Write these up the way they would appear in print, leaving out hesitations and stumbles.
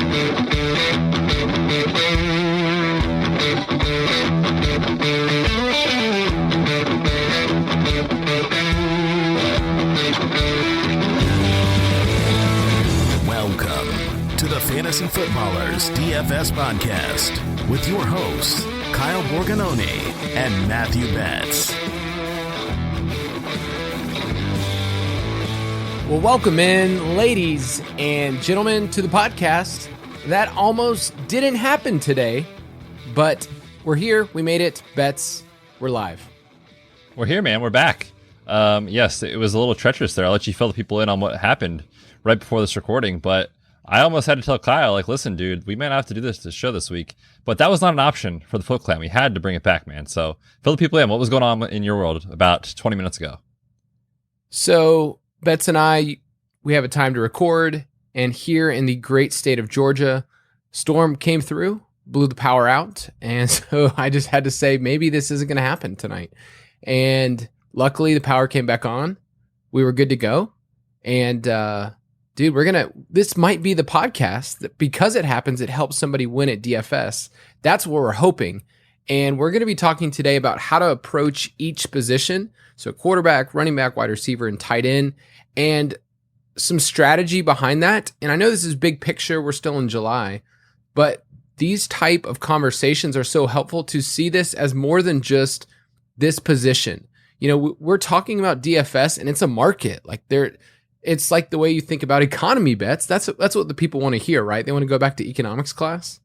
Welcome to the Fantasy Footballers DFS Podcast with your hosts, Kyle Borganoni and Matthew Betz. Well, welcome in, ladies and gentlemen, to the podcast. That almost didn't happen today, but we're here. We made it. Betz, we're live. We're here, man. We're back. Yes, it was a little treacherous there. I'll let you fill the people in on what happened right before this recording, but I almost had to tell Kyle, like, listen, dude, we might have to do this show this week. But that was not an option for the Foot Clan. We had to bring it back, man. So fill the people in. What was going on in your world about 20 minutes ago? So Betz and I, we have a time to record, and here in the great state of Georgia, storm came through, blew the power out, and so I just had to say maybe this isn't going to happen tonight. And luckily, the power came back on. We were good to go. And dude, this might be the podcast that because it happens, it helps somebody win at DFS. That's what we're hoping. And we're going to be talking today about how to approach each position. So quarterback, running back, wide receiver, and tight end, and some strategy behind that. And I know this is big picture. We're still in July, but these type of conversations are so helpful to see this as more than just this position. You know, we're talking about DFS and it's a market. It's like the way you think about economy bets. That's what the people want to hear, right? They want to go back to economics class.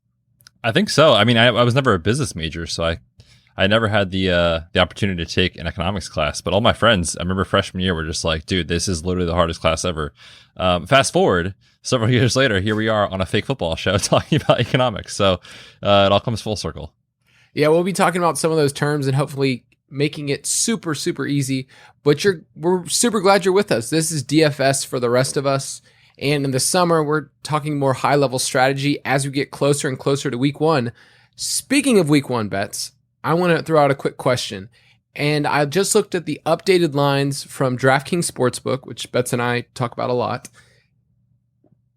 I think so. I mean, I was never a business major, so I never had the opportunity to take an economics class. But all my friends, I remember freshman year, were just like, dude, this is literally the hardest class ever. Fast forward several years later, here we are on a fake football show talking about economics. So it all comes full circle. Yeah, we'll be talking about some of those terms and hopefully making it super, super easy. But we're super glad you're with us. This is DFS for the rest of us. And in the summer, we're talking more high-level strategy as we get closer and closer to week one. Speaking of week one bets, I want to throw out a quick question. And I just looked at the updated lines from DraftKings Sportsbook, which Betz and I talk about a lot.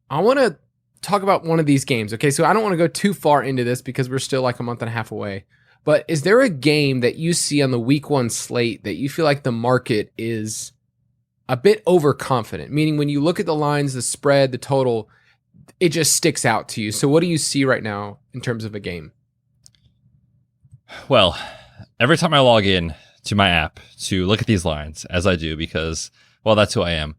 I want to talk about one of these games. Okay, so I don't want to go too far into this because we're still like a month and a half away. But is there a game that you see on the week one slate that you feel like the market is a bit overconfident? Meaning when you look at the lines, the spread, the total, it just sticks out to you. So what do you see right now in terms of a game? Well, every time I log in to my app to look at these lines, as I do because, well, that's who I am,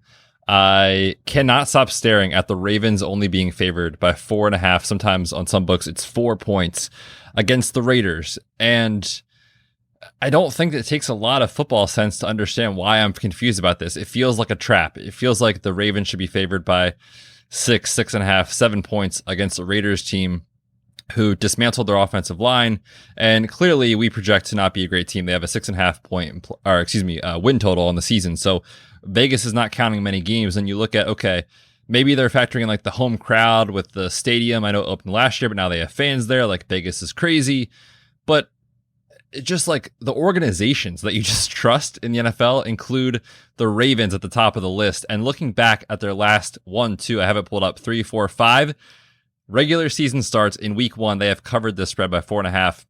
I cannot stop staring at the Ravens only being favored by 4.5. Sometimes on some books, it's 4 points against the Raiders. And I don't think that it takes a lot of football sense to understand why I'm confused about this. It feels like a trap. It feels like the Ravens should be favored by 6.5, 7 points against the Raiders team who dismantled their offensive line. And clearly we project to not be a great team. They have a 6.5 point, win total on the season. So Vegas is not counting many games. And you look at, okay, maybe they're factoring in like the home crowd with the stadium. I know it opened last year, but now they have fans there. Like Vegas is crazy. But just like the organizations that you just trust in the NFL include the Ravens at the top of the list. And looking back at their last 1, 2, I have it pulled up, 3, 4, 5 regular season starts in week one, they have covered this spread by 4.5.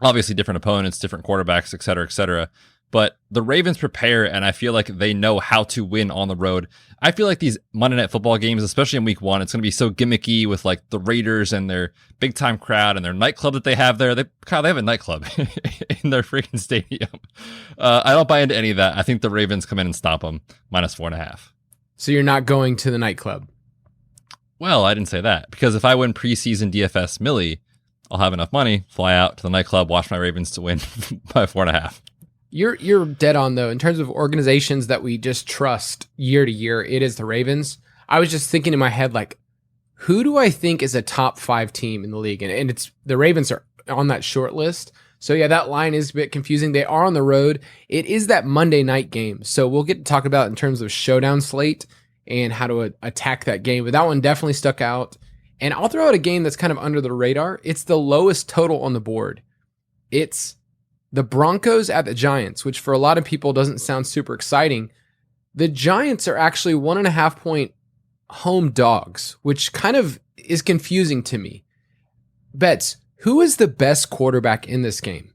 Obviously different opponents, different quarterbacks, et cetera, et cetera. But the Ravens prepare, and I feel like they know how to win on the road. I feel like these Monday Night Football games, especially in week one, it's going to be so gimmicky with like the Raiders and their big time crowd and their nightclub that they have there. They have a nightclub in their freaking stadium. I don't buy into any of that. I think the Ravens come in and stop them, minus 4.5. So you're not going to the nightclub? Well, I didn't say that, because if I win preseason DFS Millie, I'll have enough money, fly out to the nightclub, watch my Ravens to win by 4.5. You're dead on, though. In terms of organizations that we just trust year to year, it is the Ravens. I was just thinking in my head, like, who do I think is a top 5 team in the league? And it's the Ravens are on that short list. So, yeah, that line is a bit confusing. They are on the road. It is that Monday night game. So we'll get to talk about in terms of showdown slate and how to attack that game. But that one definitely stuck out. And I'll throw out a game that's kind of under the radar. It's the lowest total on the board. It's the Broncos at the Giants, which for a lot of people doesn't sound super exciting. The Giants are actually 1.5 point home dogs, which kind of is confusing to me. Betz, who is the best quarterback in this game?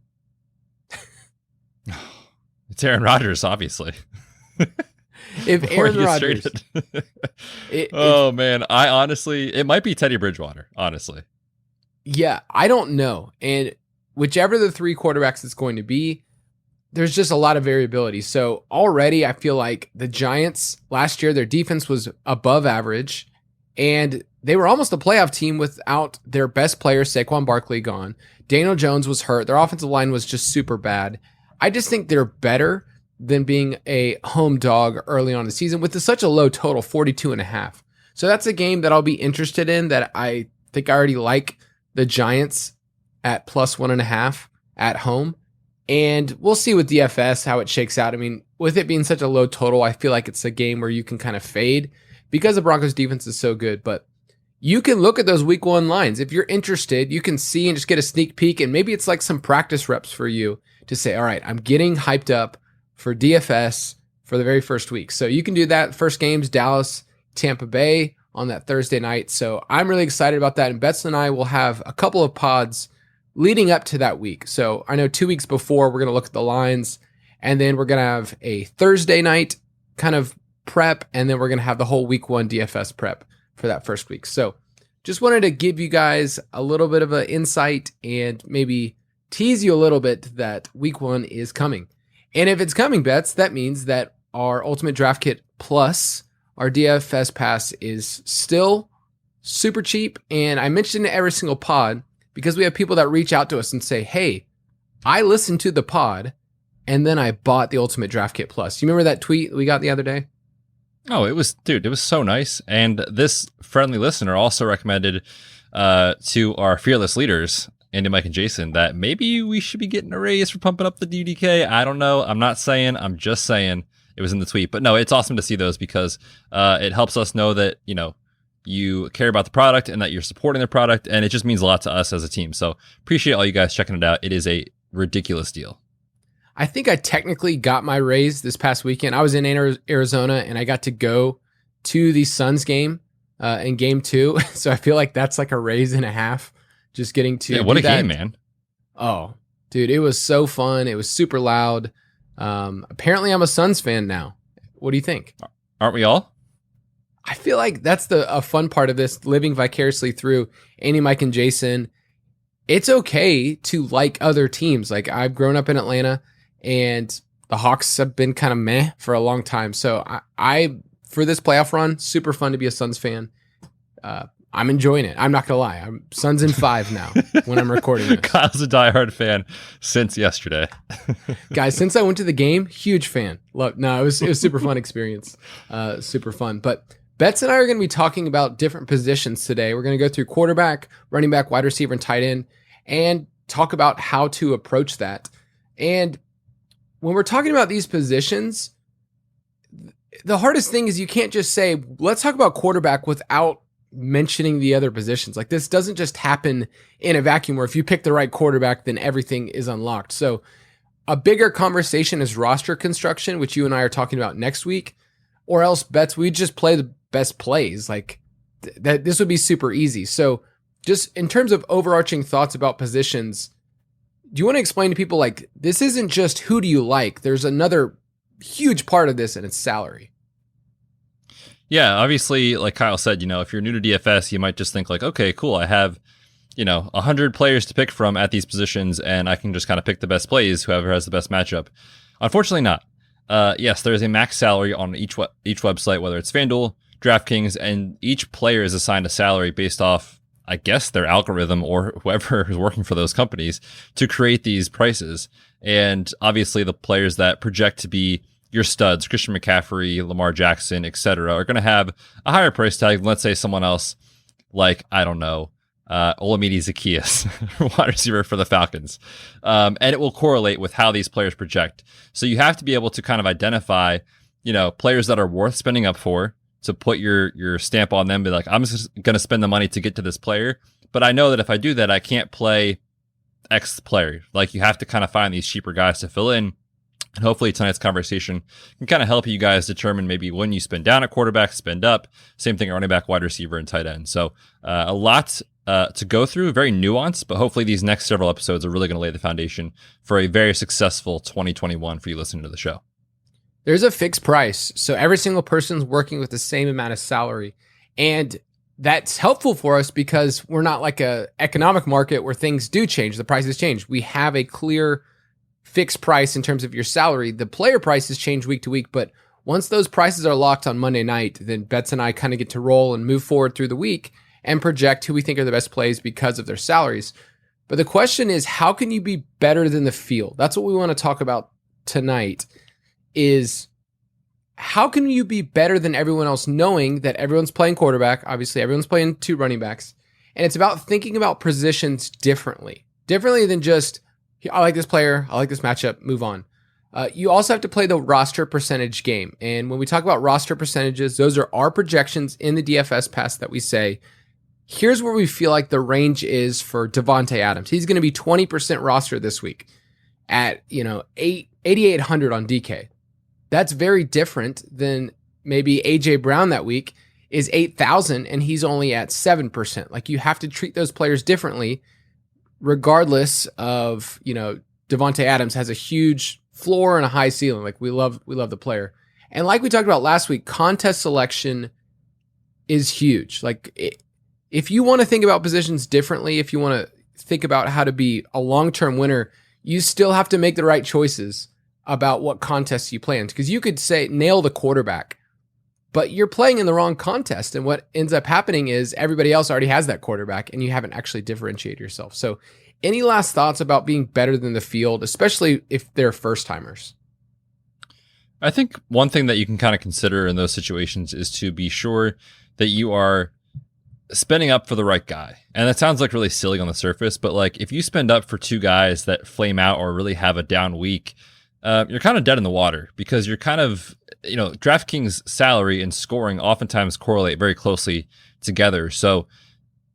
It's Aaron Rodgers, obviously. If Aaron Rodgers, man, I honestly, it might be Teddy Bridgewater, honestly. Yeah, I don't know. And whichever the three quarterbacks it's going to be, there's just a lot of variability. So already I feel like the Giants last year, their defense was above average, and they were almost a playoff team without their best player, Saquon Barkley, gone. Daniel Jones was hurt. Their offensive line was just super bad. I just think they're better than being a home dog early on in the season with such a low total, 42.5. So that's a game that I'll be interested in, that I think I already like the Giants at plus 1.5 at home. And we'll see with DFS how it shakes out. I mean, with it being such a low total, I feel like it's a game where you can kind of fade because the Broncos defense is so good. But you can look at those week one lines. If you're interested, you can see and just get a sneak peek. And maybe it's like some practice reps for you to say, all right, I'm getting hyped up for DFS for the very first week. So you can do that. First game's Dallas, Tampa Bay on that Thursday night. So I'm really excited about that. And Betz and I will have a couple of pods leading up to that week. So I know 2 weeks before we're going to look at the lines, and then we're going to have a Thursday night kind of prep, and then we're going to have the whole week one DFS prep for that first week. So just wanted to give you guys a little bit of an insight and maybe tease you a little bit that week one is coming. And if it's coming, Betz, that means that our Ultimate Draft Kit Plus, our DFS Pass, is still super cheap. And I mentioned it every single pod because we have people that reach out to us and say, hey, I listened to the pod and then I bought the Ultimate Draft Kit Plus. You remember that tweet we got the other day? Oh, it was so nice. And this friendly listener also recommended to our fearless leaders, Andy, Mike, and Jason, that maybe we should be getting a raise for pumping up the DDK. I don't know. I'm not saying. I'm just saying it was in the tweet. But no, it's awesome to see those because it helps us know that, you care about the product and that you're supporting the product. And it just means a lot to us as a team. So appreciate all you guys checking it out. It is a ridiculous deal. I think I technically got my raise this past weekend. I was in Arizona and I got to go to the Suns game in game 2. So I feel like that's like a raise and a half. Just getting to what a game, man. Oh, dude, it was so fun. It was super loud. Apparently I'm a Suns fan now. What do you think? Aren't we all? I feel like that's a fun part of this, living vicariously through Andy, Mike, and Jason. It's okay to like other teams. Like, I've grown up in Atlanta and the Hawks have been kind of meh for a long time. So I for this playoff run, super fun to be a Suns fan. I'm enjoying it. I'm not going to lie. I'm Suns in 5 now when I'm recording this. Kyle's a diehard fan since yesterday. Guys, since I went to the game, huge fan. No, it was super fun experience. Super fun. But Betz and I are going to be talking about different positions today. We're going to go through quarterback, running back, wide receiver, and tight end, and talk about how to approach that. And when we're talking about these positions, the hardest thing is you can't just say, let's talk about quarterback without mentioning the other positions. Like, this doesn't just happen in a vacuum where if you pick the right quarterback, then everything is unlocked. So a bigger conversation is roster construction, which you and I are talking about next week, or else Betz, we just play the best plays. Like that, this would be super easy. So just in terms of overarching thoughts about positions, do you want to explain to people, like, this isn't just who do you like? There's another huge part of this, and it's salary. Yeah, obviously, like Kyle said, if you're new to DFS, you might just think like, okay, cool, I have, 100 players to pick from at these positions, and I can just kind of pick the best plays, whoever has the best matchup. Unfortunately not. Yes, there is a max salary on each website, whether it's FanDuel, DraftKings, and each player is assigned a salary based off, I guess, their algorithm or whoever is working for those companies to create these prices. And obviously the players that project to be your studs, Christian McCaffrey, Lamar Jackson, etc., are going to have a higher price tag than, let's say, someone else like, I don't know, Olamide Zaccheaus, wide receiver for the Falcons. And it will correlate with how these players project. So you have to be able to kind of identify, players that are worth spending up for, to put your stamp on them, be like, I'm just going to spend the money to get to this player. But I know that if I do that, I can't play X player. Like, you have to kind of find these cheaper guys to fill in. And hopefully tonight's conversation can kind of help you guys determine maybe when you spend down at quarterback, spend up. Same thing at running back, wide receiver, and tight end. So a lot to go through, very nuanced, but hopefully these next several episodes are really going to lay the foundation for a very successful 2021 for you listening to the show. There's a fixed price. So every single person's working with the same amount of salary. And that's helpful for us because we're not like a economic market where things do change. The prices change. We have a clear fixed price in terms of your salary. The player prices change week to week, but once those prices are locked on Monday night, then Betz and I kind of get to roll and move forward through the week and project who we think are the best plays because of their salaries. But the question is, how can you be better than the field? That's what we want to talk about tonight, is how can you be better than everyone else, knowing that everyone's playing quarterback, obviously everyone's playing 2 running backs, and it's about thinking about positions differently than just, I like this player, I like this matchup, move on. You also have to play the roster percentage game. And when we talk about roster percentages, those are our projections in the DFS Pass that we say, here's where we feel like the range is for Davante Adams. He's going to be 20% roster this week at 8,800 on DK. That's very different than maybe AJ Brown that week is 8,000 and he's only at 7%. Like, you have to treat those players differently, regardless of, Davante Adams has a huge floor and a high ceiling. Like, we love the player. And like we talked about last week, contest selection is huge. Like, if you want to think about positions differently, if you want to think about how to be a long-term winner, you still have to make the right choices about what contests you play in. Because you could say, nail the quarterback, but you're playing in the wrong contest. And what ends up happening is everybody else already has that quarterback and you haven't actually differentiated yourself. So any last thoughts about being better than the field, especially if they're first timers? I think one thing that you can kind of consider in those situations is to be sure that you are spending up for the right guy. And that sounds like really silly on the surface, but like, if you spend up for 2 guys that flame out or really have a down week, you're kind of dead in the water, because you're kind of, DraftKings salary and scoring oftentimes correlate very closely together. So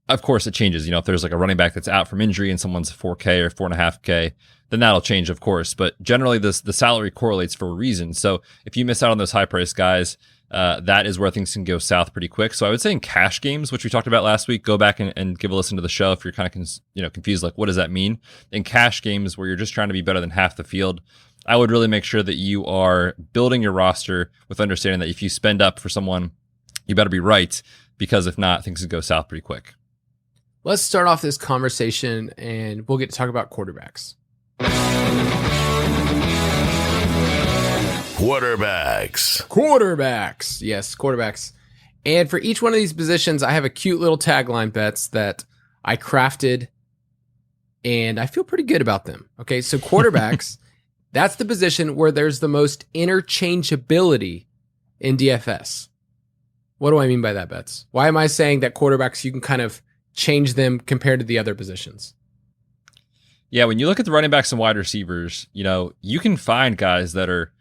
of course it changes, if there's like a running back that's out from injury and someone's 4K or 4.5K, then that'll change, of course. But generally the salary correlates for a reason. So if you miss out on those high price guys, that is where things can go south pretty quick. So I would say in cash games, which we talked about last week, go back and give a listen to the show if you're kind of confused, like, what does that mean? In cash games where you're just trying to be better than half the field, I would really make sure that you are building your roster with understanding that if you spend up for someone, you better be right, because if not, things can go south pretty quick. Let's start off this conversation and we'll get to talk about quarterbacks. Quarterbacks. Yes, quarterbacks. And for each one of these positions, I have a cute little tagline, Betz, that I crafted, and I feel pretty good about them. Okay, so quarterbacks, that's the position where there's the most interchangeability in DFS. What do I mean by that, Betz? Why am I saying that quarterbacks, you can kind of change them compared to the other positions? Yeah, when you look at the running backs and wide receivers, you can find guys that are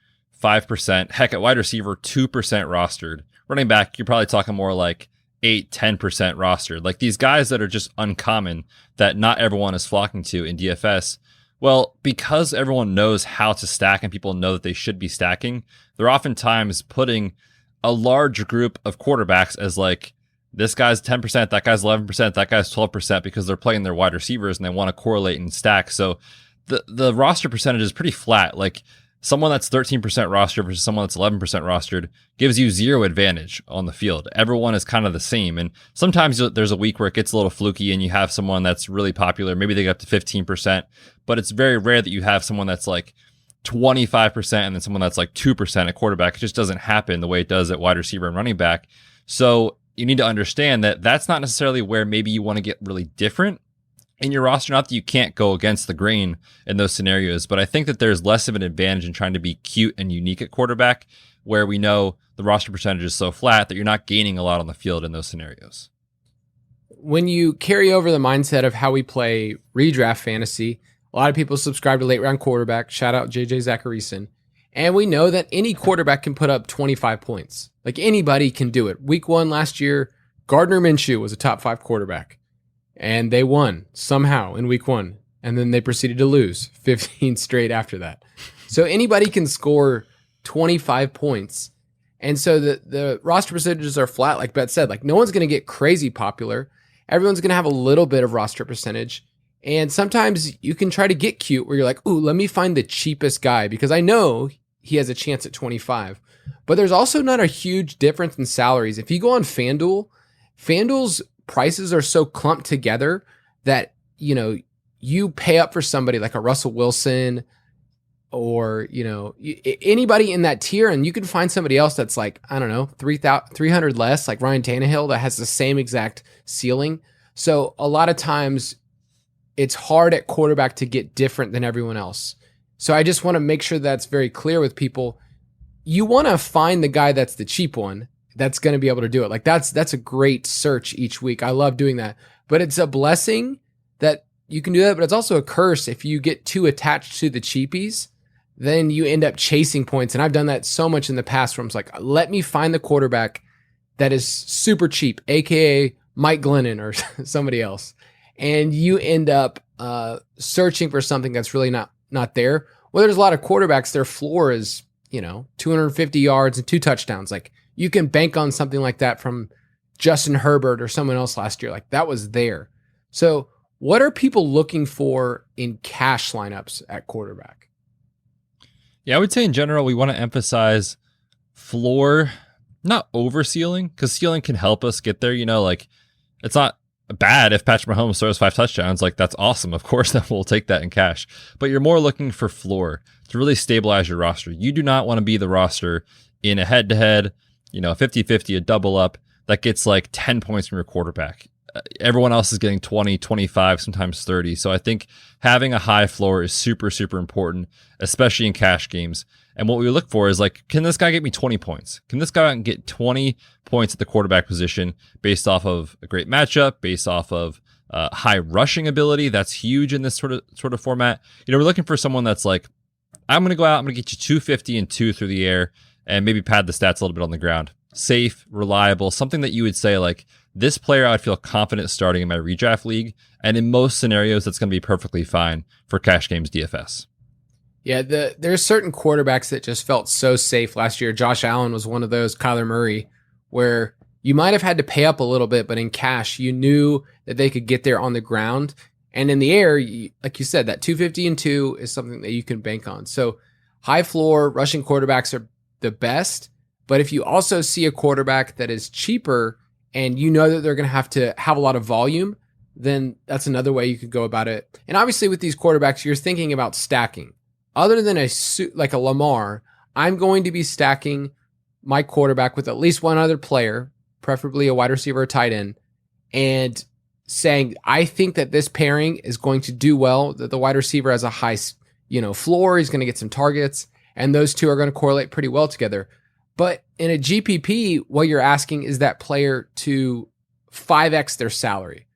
5%, heck, at wide receiver, 2% rostered. Running back, you're probably talking more like 8-10% rostered. Like, these guys that are just uncommon that not everyone is flocking to in DFS. Well, because everyone knows how to stack and people know that they should be stacking, they're oftentimes putting a large group of quarterbacks as like, this guy's 10%, that guy's 11%, that guy's 12%, because they're playing their wide receivers and they want to correlate and stack. So the roster percentage is pretty flat. Like, someone that's 13% rostered versus someone that's 11% rostered gives you zero advantage on the field. Everyone is kind of the same. And sometimes there's a week where it gets a little fluky and you have someone that's really popular. Maybe they get up to 15%, but it's very rare that you have someone that's like 25% and then someone that's like 2% at quarterback. It just doesn't happen the way it does at wide receiver and running back. So you need to understand that that's not necessarily where maybe you want to get really different in your roster. Not that you can't go against the grain in those scenarios, but I think that there's less of an advantage in trying to be cute and unique at quarterback, where we know the roster percentage is so flat that you're not gaining a lot on the field in those scenarios. When you carry over the mindset of how we play redraft fantasy, a lot of people subscribe to late round quarterback. Shout out JJ Zacharyson. And we know that any quarterback can put up 25 points. Like, anybody can do it. Week 1 last year, Gardner Minshew was a top 5 quarterback. And they won somehow in week 1. And then they proceeded to lose 15 straight after that. So anybody can score 25 points. And so the roster percentages are flat, like Betz said. Like, no one's going to get crazy popular. Everyone's going to have a little bit of roster percentage. And sometimes you can try to get cute where you're like, ooh, let me find the cheapest guy because I know he has a chance at 25. But there's also not a huge difference in salaries. If you go on FanDuel, FanDuel's prices are so clumped together that, you know, you pay up for somebody like a Russell Wilson or, you know, anybody in that tier, and you can find somebody else that's like, I don't know, 300 less, like Ryan Tannehill, that has the same exact ceiling. So a lot of times it's hard at quarterback to get different than everyone else. So I just want to make sure that's very clear with people. You want to find the guy that's the cheap one that's going to be able to do it. Like that's a great search each week. I love doing that, but it's a blessing that you can do that, but it's also a curse if you get too attached to the cheapies. Then you end up chasing points. And I've done that so much in the past where I'm like, let me find the quarterback that is super cheap, AKA Mike Glennon or somebody else. And you end up searching for something that's really not there. Well, there's a lot of quarterbacks, their floor is, you know, 250 yards and 2 touchdowns. Like you can bank on something like that from Justin Herbert or someone else last year. Like that was there. So what are people looking for in cash lineups at quarterback? Yeah, I would say in general, we want to emphasize floor, not over ceiling, because ceiling can help us get there. You know, like it's not bad if Patrick Mahomes throws 5 touchdowns. Like that's awesome. Of course, then we'll take that in cash. But you're more looking for floor to really stabilize your roster. You do not want to be the roster in a head-to-head, you know, 50-50, a double up that gets like 10 points from your quarterback. Everyone else is getting 20, 25, sometimes 30. So I think having a high floor is super, super important, especially in cash games. And what we look for is like, can this guy get me 20 points? Can this guy get 20 points at the quarterback position based off of a great matchup, based off of high rushing ability? That's huge in this sort of format. You know, we're looking for someone that's like, I'm going to go out, I'm going to get you 250 and 2 through the air and maybe pad the stats a little bit on the ground. Safe, reliable, something that you would say like, this player I'd feel confident starting in my redraft league. And in most scenarios, that's going to be perfectly fine for cash games DFS. Yeah, there's certain quarterbacks that just felt so safe last year. Josh Allen was one of those, Kyler Murray, where you might have had to pay up a little bit, but in cash, you knew that they could get there on the ground. And in the air, like you said, that 250 and 2 is something that you can bank on. So high floor rushing quarterbacks are the best. But if you also see a quarterback that is cheaper and you know that they're going to have a lot of volume, then that's another way you could go about it. And obviously with these quarterbacks, you're thinking about stacking. Other than like a Lamar, I'm going to be stacking my quarterback with at least one other player, preferably a wide receiver or tight end, and saying, I think that this pairing is going to do well, that the wide receiver has a high, floor, he's going to get some targets, and those two are going to correlate pretty well together. But in a GPP, what you're asking is that player to 5x their salary.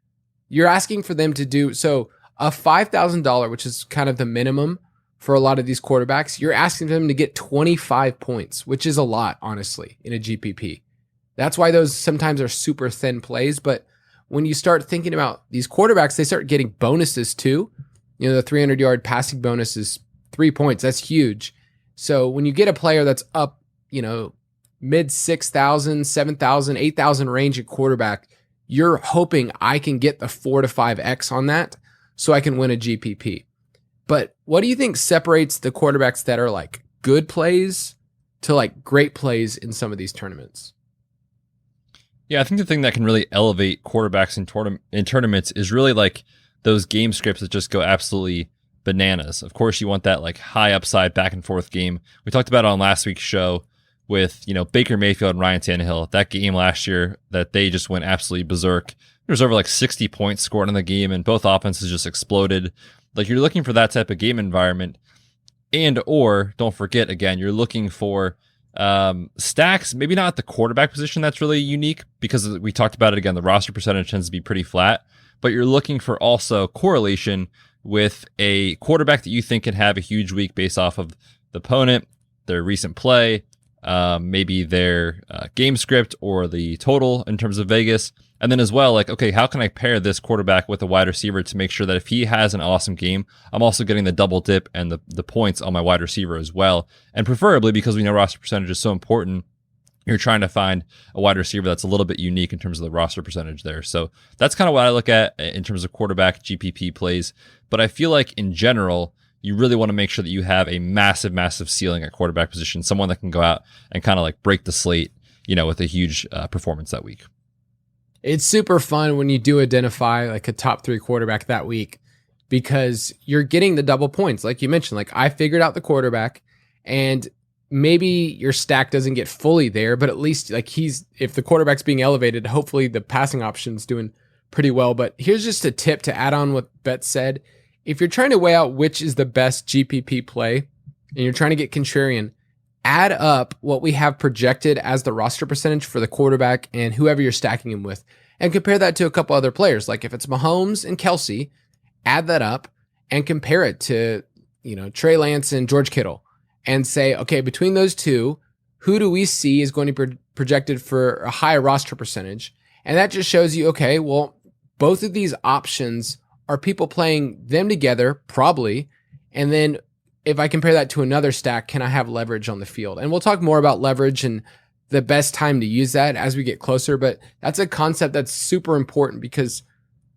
You're asking for them to do, so a $5,000, which is kind of the minimum for a lot of these quarterbacks, you're asking them to get 25 points, which is a lot, honestly, in a GPP. That's why those sometimes are super thin plays. But when you start thinking about these quarterbacks, they start getting bonuses too. You know, the 300-yard passing bonus is 3 points. That's huge. So when you get a player that's up, mid 6,000, 7,000, 8,000 range at quarterback, you're hoping I can get the 4 to 5x on that so I can win a GPP. But what do you think separates the quarterbacks that are like good plays to like great plays in some of these tournaments? Yeah, I think the thing that can really elevate quarterbacks in tournaments is really like those game scripts that just go absolutely bananas. Of course, you want that like high upside back and forth game. We talked about it on last week's show with, Baker Mayfield and Ryan Tannehill. That game last year that they just went absolutely berserk. There was over like 60 points scored in the game and both offenses just exploded. Like you're looking for that type of game environment, or don't forget, again, you're looking for stacks, maybe not at the quarterback position. That's really unique because we talked about it again. The roster percentage tends to be pretty flat, but you're looking for also correlation with a quarterback that you think can have a huge week based off of the opponent, their recent play, maybe their game script or the total in terms of Vegas. And then as well, like, okay, how can I pair this quarterback with a wide receiver to make sure that if he has an awesome game, I'm also getting the double dip and the points on my wide receiver as well. And preferably, because we know roster percentage is so important, you're trying to find a wide receiver that's a little bit unique in terms of the roster percentage there. So that's kind of what I look at in terms of quarterback GPP plays. But I feel like in general, you really want to make sure that you have a massive, massive ceiling at quarterback position, someone that can go out and kind of like break the slate, with a huge performance that week. It's super fun when you do identify like a top 3 quarterback that week, because you're getting the double points. Like you mentioned, like I figured out the quarterback, and maybe your stack doesn't get fully there, but at least like if the quarterback's being elevated, hopefully the passing option's doing pretty well. But here's just a tip to add on what Betz said. If you're trying to weigh out which is the best GPP play and you're trying to get contrarian, add up what we have projected as the roster percentage for the quarterback and whoever you're stacking him with, and compare that to a couple other players. Like if it's Mahomes and Kelsey, add that up and compare it to, Trey Lance and George Kittle, and say, okay, between those two, who do we see is going to be projected for a higher roster percentage? And that just shows you, okay, well, both of these options are people playing them together, probably. And then if I compare that to another stack, can I have leverage on the field? And we'll talk more about leverage and the best time to use that as we get closer. But that's a concept that's super important, because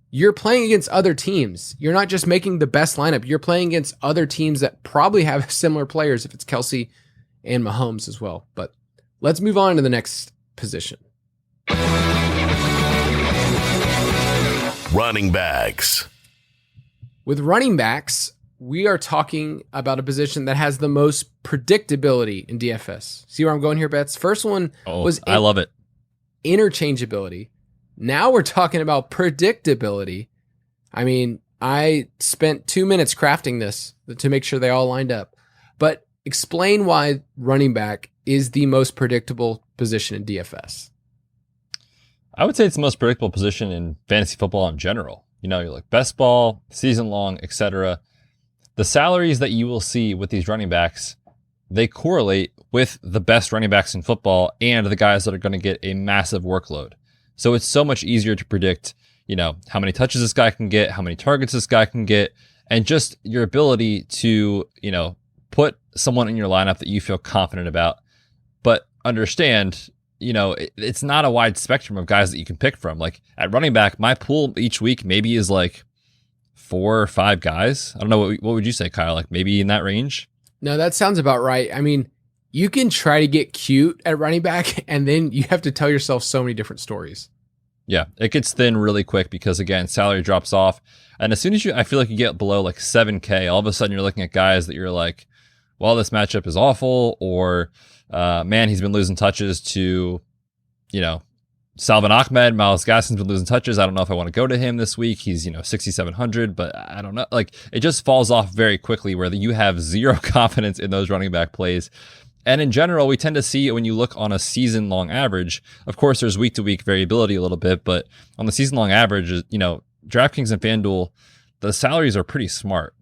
you're playing against other teams. You're not just making the best lineup. You're playing against other teams that probably have similar players if it's Kelsey and Mahomes as well. But let's move on to the next position. Running backs. With running backs, we are talking about a position that has the most predictability in DFS. See where I'm going here, Betz? First one was I love it. Interchangeability. Now we're talking about predictability. I mean, I spent 2 minutes crafting this to make sure they all lined up. But explain why running back is the most predictable position in DFS. I would say it's the most predictable position in fantasy football in general. You're like best ball, season long, etc. The salaries that you will see with these running backs, they correlate with the best running backs in football and the guys that are going to get a massive workload. So it's so much easier to predict, how many touches this guy can get, how many targets this guy can get, and just your ability to, put someone in your lineup that you feel confident about. But understand, it's not a wide spectrum of guys that you can pick from. Like at running back, my pool each week maybe is like 4 or 5 guys. I don't know. What would you say, Kyle? Like maybe in that range? No, that sounds about right. I mean, you can try to get cute at running back, and then you have to tell yourself so many different stories. Yeah, it gets thin really quick because, again, salary drops off. And as soon as I feel like you get below like 7K, all of a sudden you're looking at guys that you're like, well, this matchup is awful, or man, he's been losing touches to, Salvin Ahmed. Myles Gaskin's been losing touches. I don't know if I want to go to him this week. He's, 6,700, but I don't know. Like it just falls off very quickly where you have zero confidence in those running back plays. And in general, we tend to see when you look on a season long average, of course, there's week to week variability a little bit, but on the season long average, DraftKings and FanDuel, the salaries are pretty smart.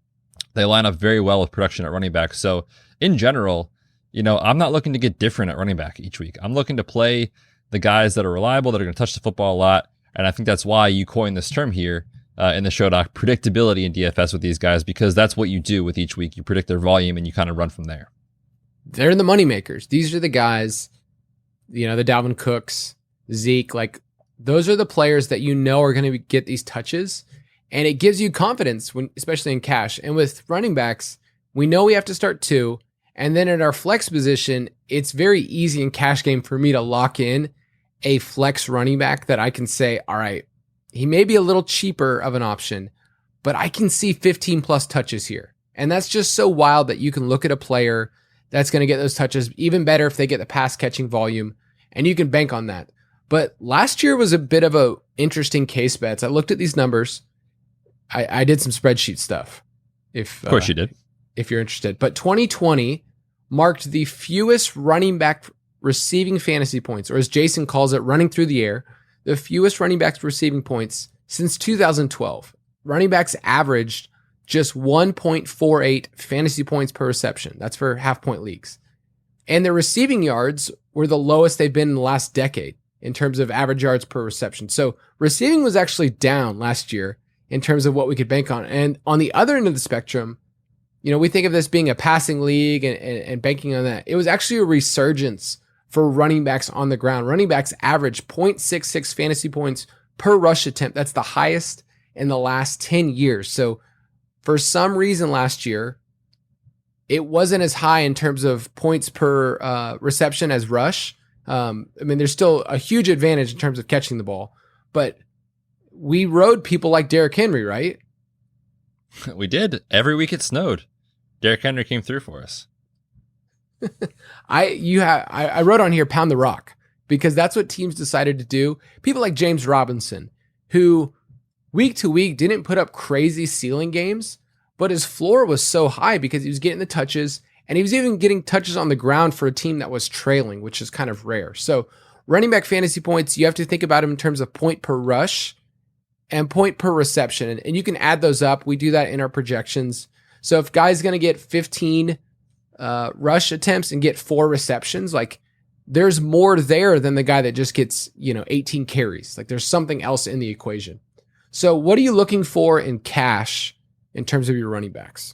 They line up very well with production at running back. So in general, I'm not looking to get different at running back each week. I'm looking to play the guys that are reliable, that are going to touch the football a lot. And I think that's why you coined this term here in the show doc, predictability in DFS with these guys, because that's what you do with each week. You predict their volume and you kind of run from there. They're the money makers. These are the guys, the Dalvin Cooks, Zeke, like those are the players that are going to get these touches, and it gives you confidence especially in cash. And with running backs, we know we have to start 2. And then at our flex position, it's very easy in cash game for me to lock in a flex running back that I can say, all right, he may be a little cheaper of an option, but I can see 15 plus touches here. And that's just so wild that you can look at a player that's going to get those touches, even better if they get the pass catching volume, and you can bank on that. But last year was a bit of a interesting case, Betz. I looked at these numbers. I did some spreadsheet stuff. Of course you did. If you're interested. But 2020 marked the fewest running back receiving fantasy points, or as Jason calls it, running through the air, the fewest running backs receiving points since 2012. Running backs averaged just 1.48 fantasy points per reception. That's for half-point leagues. And their receiving yards were the lowest they've been in the last decade in terms of average yards per reception. So receiving was actually down last year in terms of what we could bank on. And on the other end of the spectrum, we think of this being a passing league and banking on that. It was actually a resurgence for running backs on the ground. Running backs average 0.66 fantasy points per rush attempt. That's the highest in the last 10 years. So for some reason last year, it wasn't as high in terms of points per reception as rush. There's still a huge advantage in terms of catching the ball, but we rode people like Derrick Henry, right? We did. Every week it snowed. Derrick Henry came through for us. I wrote on here, pound the rock, because that's what teams decided to do. People like James Robinson, who week to week didn't put up crazy ceiling games, but his floor was so high because he was getting the touches, and he was even getting touches on the ground for a team that was trailing, which is kind of rare. So running back fantasy points, you have to think about them in terms of point per rush and point per reception. And you can add those up. We do that in our projections. So if guy's going to get 15 rush attempts and get 4 receptions, like there's more there than the guy that just gets, 18 carries. Like there's something else in the equation. So what are you looking for in cash in terms of your running backs?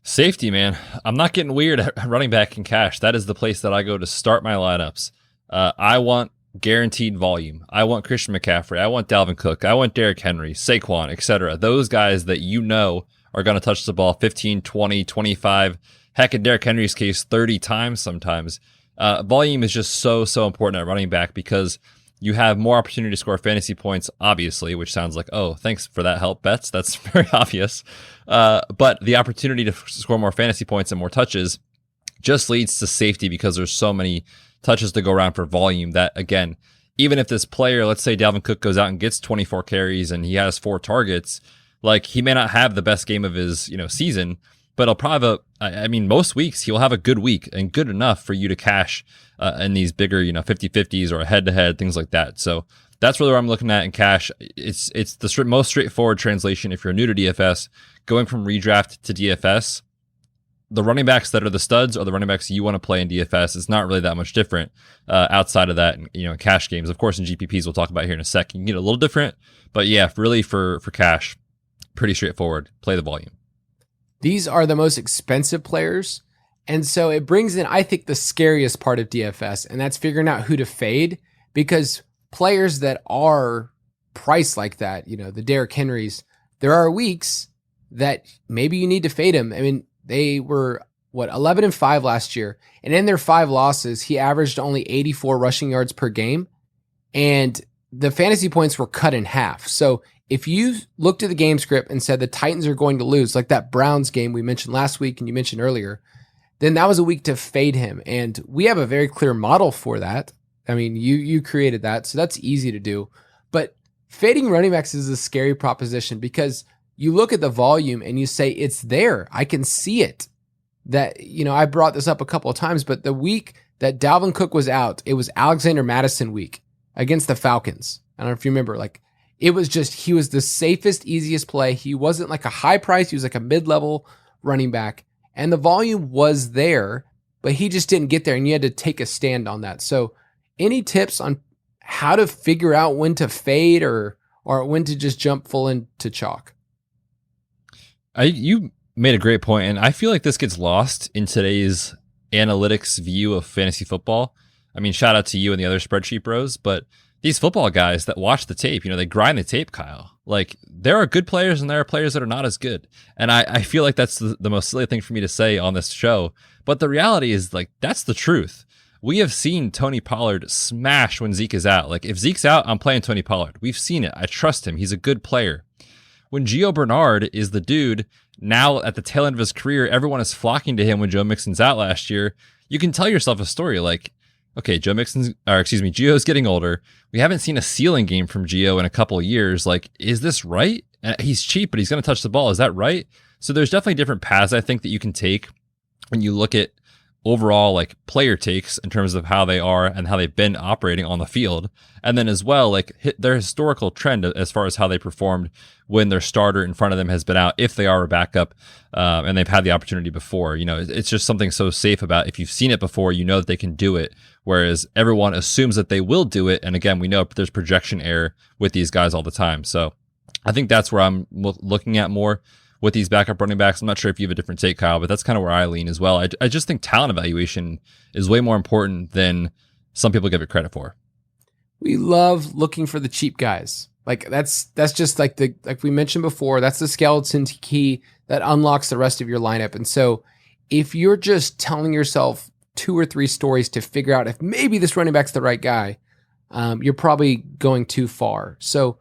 Safety, man. I'm not getting weird at running back in cash. That is the place that I go to start my lineups. I want guaranteed volume. I want Christian McCaffrey. I want Dalvin Cook. I want Derrick Henry, Saquon, etc. Those guys that are going to touch the ball 15, 20, 25, heck, in Derrick Henry's case, 30 times sometimes. Volume is just so important at running back because you have more opportunity to score fantasy points, obviously, which sounds like, oh, thanks for that help, Betz. That's very obvious. But the opportunity to score more fantasy points and more touches just leads to safety because there's so many touches to go around for volume that, again, even if this player, let's say Dalvin Cook goes out and gets 24 carries and he has 4 targets, like he may not have the best game of his, season, but he'll probably most weeks he'll have a good week and good enough for you to cash in these bigger, 50-50s or a head-to-head, things like that. So that's really what I'm looking at in cash. It's the most straightforward translation if you're new to DFS, going from redraft to DFS. The running backs that are the studs are the running backs you want to play in DFS. It's not really that much different outside of that, in cash games. Of course, in GPPs, we'll talk about here in a sec. You can get a little different, but yeah, really for cash, pretty straightforward. Play the volume. These are the most expensive players. And so it brings in, I think, the scariest part of DFS, and that's figuring out who to fade, because players that are priced like that, the Derrick Henrys, there are weeks that maybe you need to fade him. They were 11-5 last year, and in their 5 losses, he averaged only 84 rushing yards per game, and the fantasy points were cut in half. So if you looked at the game script and said the Titans are going to lose, like that Browns game we mentioned last week and you mentioned earlier, then that was a week to fade him. And we have a very clear model for that. You created that, so that's easy to do. But fading running backs is a scary proposition because you look at the volume and you say, it's there. I can see it. That, I brought this up a couple of times, but the week that Dalvin Cook was out, it was Alexander Madison week against the Falcons. I don't know if you remember, it was just, he was the safest, easiest play. He wasn't like a high price. He was like a mid-level running back, and the volume was there, but he just didn't get there, and you had to take a stand on that. So any tips on how to figure out when to fade or when to just jump full into chalk? You made a great point, and I feel like this gets lost in today's analytics view of fantasy football. Shout out to you and the other spreadsheet bros, but these football guys that watch the tape, they grind the tape, Kyle. There are good players and there are players that are not as good. And I feel like that's the most silly thing for me to say on this show. But the reality is, that's the truth. We have seen Tony Pollard smash when Zeke is out. If Zeke's out, I'm playing Tony Pollard. We've seen it. I trust him. He's a good player. When Gio Bernard is the dude, now at the tail end of his career, everyone is flocking to him when Joe Mixon's out last year. You can tell yourself a story okay, Gio's getting older. We haven't seen a ceiling game from Gio in a couple of years. Is this right? He's cheap, but he's going to touch the ball. Is that right? So there's definitely different paths I think that you can take when you look at overall like player takes in terms of how they are and how they've been operating on the field. And then as well, like hit their historical trend as far as how they performed when their starter in front of them has been out, if they are a backup, and they've had the opportunity before. You know, it's just something so safe about if you've seen it before, you know that they can do it. Whereas everyone assumes that they will do it. And again, we know there's projection error with these guys all the time. So I think that's where I'm looking at more with these backup running backs. I'm not sure if you have a different take, Kyle, but that's kind of where I lean as well. I just think talent evaluation is way more important than some people give it credit for. We love looking for the cheap guys. Like that's just like we mentioned before, that's the skeleton key that unlocks the rest of your lineup. And so if you're just telling yourself 2 or 3 stories to figure out if maybe this running back's the right guy, you're probably going too far. So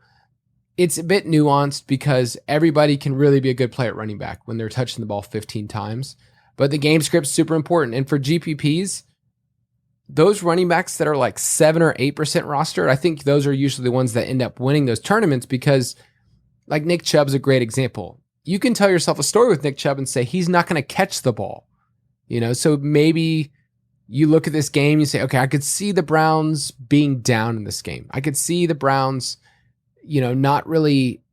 it's a bit nuanced because everybody can really be a good player at running back when they're touching the ball 15 times. But the game script's super important. And for GPPs, those running backs that are like 7 or 8% rostered, I think those are usually the ones that end up winning those tournaments because, like, Nick Chubb's a great example. You can tell yourself a story with Nick Chubb and say he's not going to catch the ball. You know, so maybe you look at this game, you say, okay, I could see the Browns being down in this game. I could see the Browns, you know, not really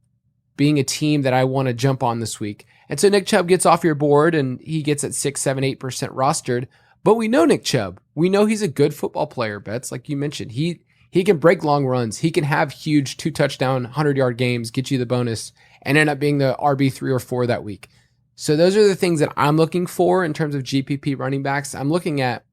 being a team that I want to jump on this week. And so Nick Chubb gets off your board and he gets at 6, 7, 8% rostered. But we know Nick Chubb. We know he's a good football player, Betz. Like you mentioned, he can break long runs. He can have huge 2-touchdown, 100-yard games, get you the bonus, and end up being the RB3 or 4 that week. So those are the things that I'm looking for in terms of GPP running backs. I'm looking at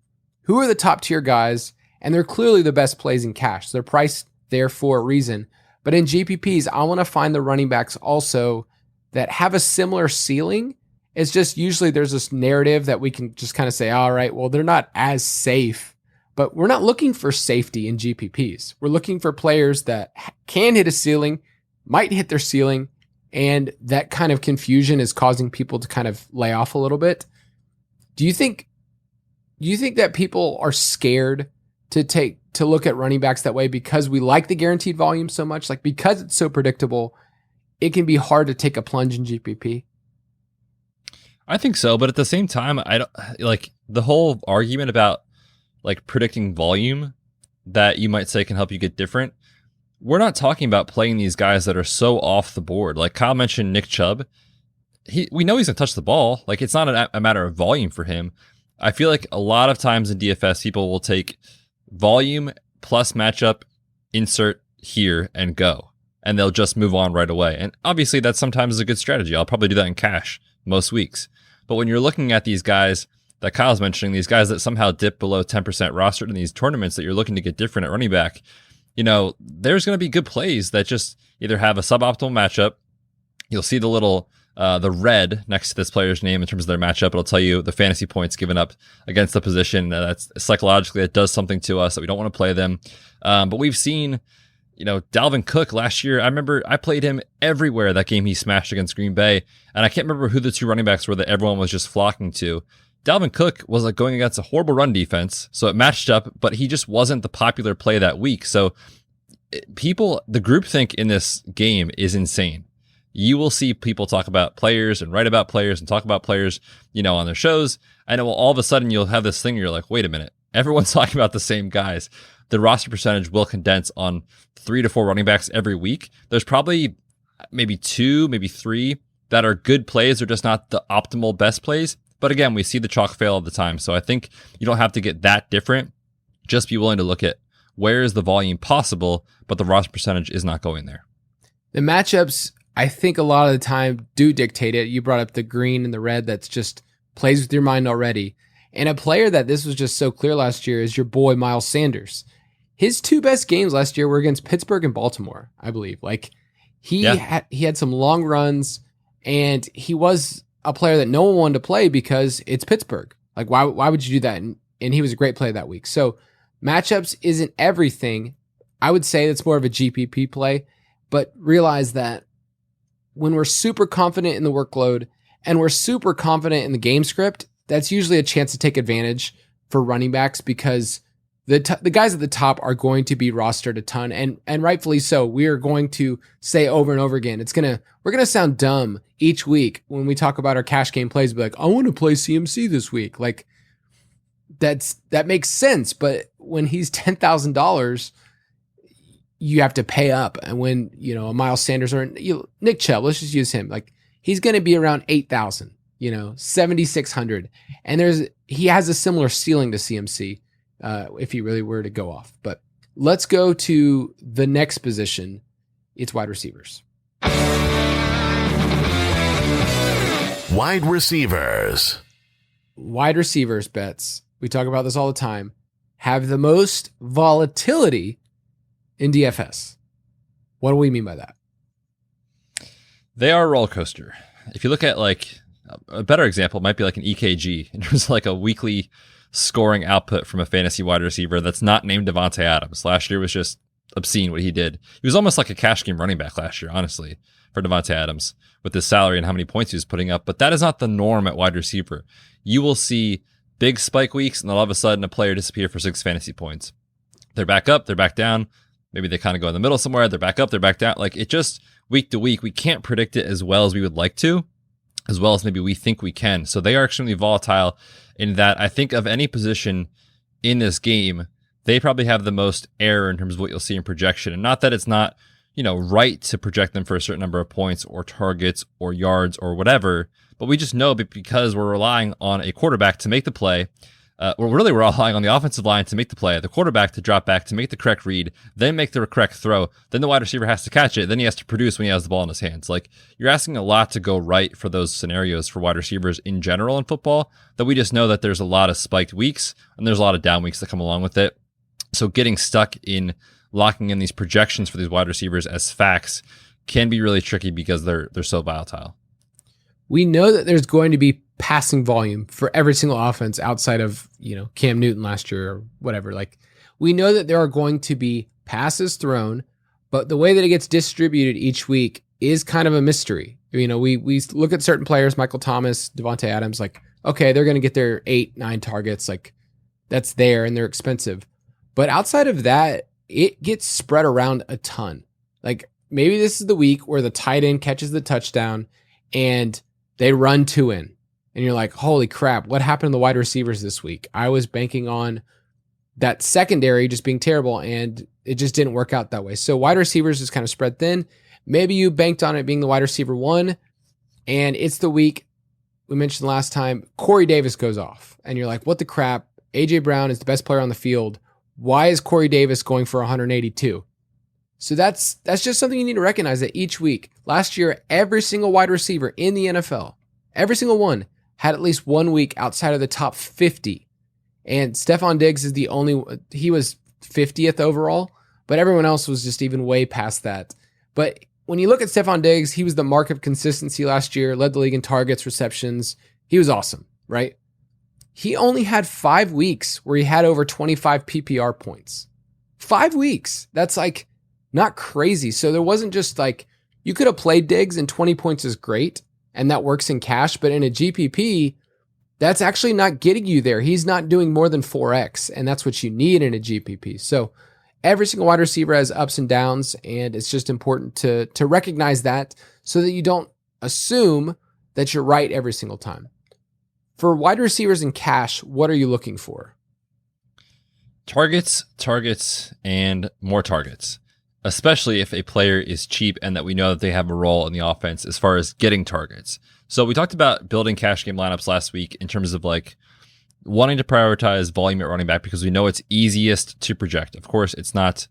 who are the top tier guys, and they're clearly the best plays in cash. They're priced there for a reason. But in GPPs, I want to find the running backs also that have a similar ceiling. It's just usually there's this narrative that we can just kind of say, all right, well, they're not as safe, but we're not looking for safety in GPPs. We're looking for players that can hit a ceiling, might hit their ceiling, and that kind of confusion is causing people to kind of lay off a little bit. Do you think that people are scared to look at running backs that way because we like the guaranteed volume so much? Like, because it's so predictable, it can be hard to take a plunge in GPP. I think so, but at the same time, I don't like the whole argument about like predicting volume that you might say can help you get different. We're not talking about playing these guys that are so off the board. Like Kyle mentioned Nick Chubb. We know he's going to touch the ball. Like, it's not a matter of volume for him. I feel like a lot of times in DFS, people will take volume plus matchup, insert here and go, and they'll just move on right away. And obviously that sometimes is a good strategy. I'll probably do that in cash most weeks. But when you're looking at these guys that Kyle's mentioning, these guys that somehow dip below 10% rostered in these tournaments that you're looking to get different at running back, you know, there's going to be good plays that just either have a suboptimal matchup. You'll see the little, the red next to this player's name in terms of their matchup. It'll tell you the fantasy points given up against the position. That's psychologically, it does something to us that we don't want to play them. But we've seen, you know, Dalvin Cook last year. I remember I played him everywhere that game he smashed against Green Bay. And I can't remember who the 2 running backs were that everyone was just flocking to. Dalvin Cook was like going against a horrible run defense, so it matched up, but he just wasn't the popular play that week. So the groupthink in this game is insane. You will see people talk about players and write about players and talk about players, you know, on their shows. And all of a sudden you'll have this thing where you're like, wait a minute, everyone's talking about the same guys. The roster percentage will condense on 3 to 4 running backs every week. There's probably maybe 2, maybe 3 that are good plays. They're just not the optimal best plays. But again, we see the chalk fail all the time. So I think you don't have to get that different. Just be willing to look at where is the volume possible, but the roster percentage is not going there. The matchups, I think a lot of the time do dictate it. You brought up the green and the red. That's just plays with your mind already. And a player that this was just so clear last year is your boy, Miles Sanders. His 2 best games last year were against Pittsburgh and Baltimore, I believe. Like he had some long runs, and he was a player that no one wanted to play because it's Pittsburgh. Like, why would you do that? And he was a great play that week. So matchups isn't everything. I would say that's more of a GPP play, but realize that when we're super confident in the workload and we're super confident in the game script, that's usually a chance to take advantage for running backs because the guys at the top are going to be rostered a ton, and rightfully so. We are going to say over and over again, we're gonna sound dumb each week when we talk about our cash game plays. Be like, I want to play CMC this week. Like, that makes sense. But when he's $10,000, you have to pay up. And when, a Miles Sanders or Nick Chubb, let's just use him. Like, he's going to be around 8,000, 7,600. And he has a similar ceiling to CMC if he really were to go off. But let's go to the next position. It's wide receivers. Wide receivers. Wide receivers, Betz. We talk about this all the time. Have the most volatility in DFS. What do we mean by that? They are a roller coaster. If you look at like a better example might be like an EKG in terms of like a weekly scoring output from a fantasy wide receiver that's not named Devontae Adams. Last year was just obscene what he did. He was almost like a cash game running back last year, honestly, for Devontae Adams with his salary and how many points he was putting up. But that is not the norm at wide receiver. You will see big spike weeks and then all of a sudden a player disappear for 6 fantasy points. They're back up, they're back down. Maybe they kind of go in the middle somewhere. They're back up, they're back down. Like, it just week to week, we can't predict it as well as we would like to, as well as maybe we think we can. So they are extremely volatile in that I think of any position in this game, they probably have the most error in terms of what you'll see in projection. And not that it's not, right to project them for a certain number of points or targets or yards or whatever, but we just know because we're relying on a quarterback to make the play. We're relying on the offensive line to make the play, the quarterback to drop back to make the correct read, then make the correct throw. Then the wide receiver has to catch it. Then he has to produce when he has the ball in his hands. Like, you're asking a lot to go right for those scenarios for wide receivers in general in football, that we just know that there's a lot of spiked weeks and there's a lot of down weeks that come along with it. So getting stuck in locking in these projections for these wide receivers as facts can be really tricky because they're so volatile. We know that there's going to be passing volume for every single offense outside of, Cam Newton last year or whatever. Like, we know that there are going to be passes thrown, but the way that it gets distributed each week is kind of a mystery. We look at certain players, Michael Thomas, Devontae Adams, like, okay, they're going to get their 8-9 targets. Like, that's there and they're expensive. But outside of that, it gets spread around a ton. Like, maybe this is the week where the tight end catches the touchdown and they run 2 in. And you're like, holy crap, what happened to the wide receivers this week? I was banking on that secondary just being terrible, and it just didn't work out that way. So wide receivers is kind of spread thin. Maybe you banked on it being the wide receiver 1, and it's the week we mentioned last time, Corey Davis goes off. And you're like, what the crap? A.J. Brown is the best player on the field. Why is Corey Davis going for 182? So that's just something you need to recognize, that each week, last year, every single wide receiver in the NFL, every single one, had at least 1 week outside of the top 50. And Stephon Diggs is he was 50th overall, but everyone else was just even way past that. But when you look at Stephon Diggs, he was the mark of consistency last year, led the league in targets, receptions. He was awesome, right? He only had 5 weeks where he had over 25 PPR points. 5 weeks. That's like not crazy. So there wasn't just like, you could have played Diggs and 20 points is great, and that works in cash, but in a GPP, that's actually not getting you there. He's not doing more than 4x, and that's what you need in a GPP. So every single wide receiver has ups and downs, and it's just important to recognize that so that you don't assume that you're right every single time. For wide receivers in cash, what are you looking for? Targets, and more targets, especially if a player is cheap and that we know that they have a role in the offense as far as getting targets. So we talked about building cash game lineups last week in terms of like wanting to prioritize volume at running back because we know it's easiest to project. Of course, it's not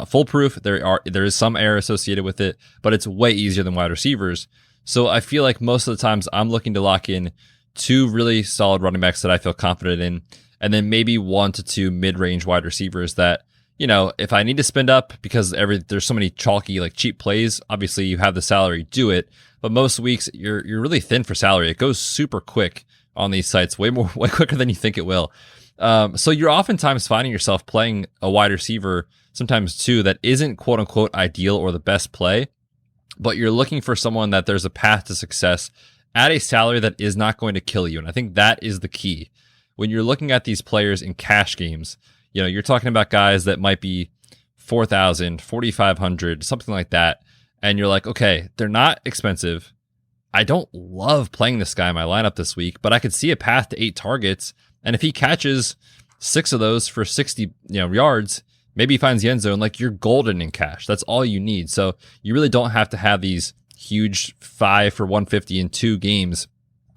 foolproof. There is some error associated with it, but it's way easier than wide receivers. So I feel like most of the times I'm looking to lock in 2 really solid running backs that I feel confident in, and then maybe 1 to 2 mid-range wide receivers that, if I need to spend up because there's so many chalky, like cheap plays, obviously you have the salary, do it. But most weeks you're really thin for salary. It goes super quick on these sites, way quicker than you think it will. So you're oftentimes finding yourself playing a wide receiver, sometimes 2, that isn't quote unquote ideal or the best play, but you're looking for someone that there's a path to success at a salary that is not going to kill you. And I think that is the key. When you're looking at these players in cash games, you're talking about guys that might be 4,000, 4,500, something like that. And you're like, okay, they're not expensive. I don't love playing this guy in my lineup this week, but I could see a path to 8 targets And if he catches 6 of those for 60 yards, maybe he finds the end zone, like you're golden in cash. That's all you need. So you really don't have to have these huge 5 for 150 in 2 games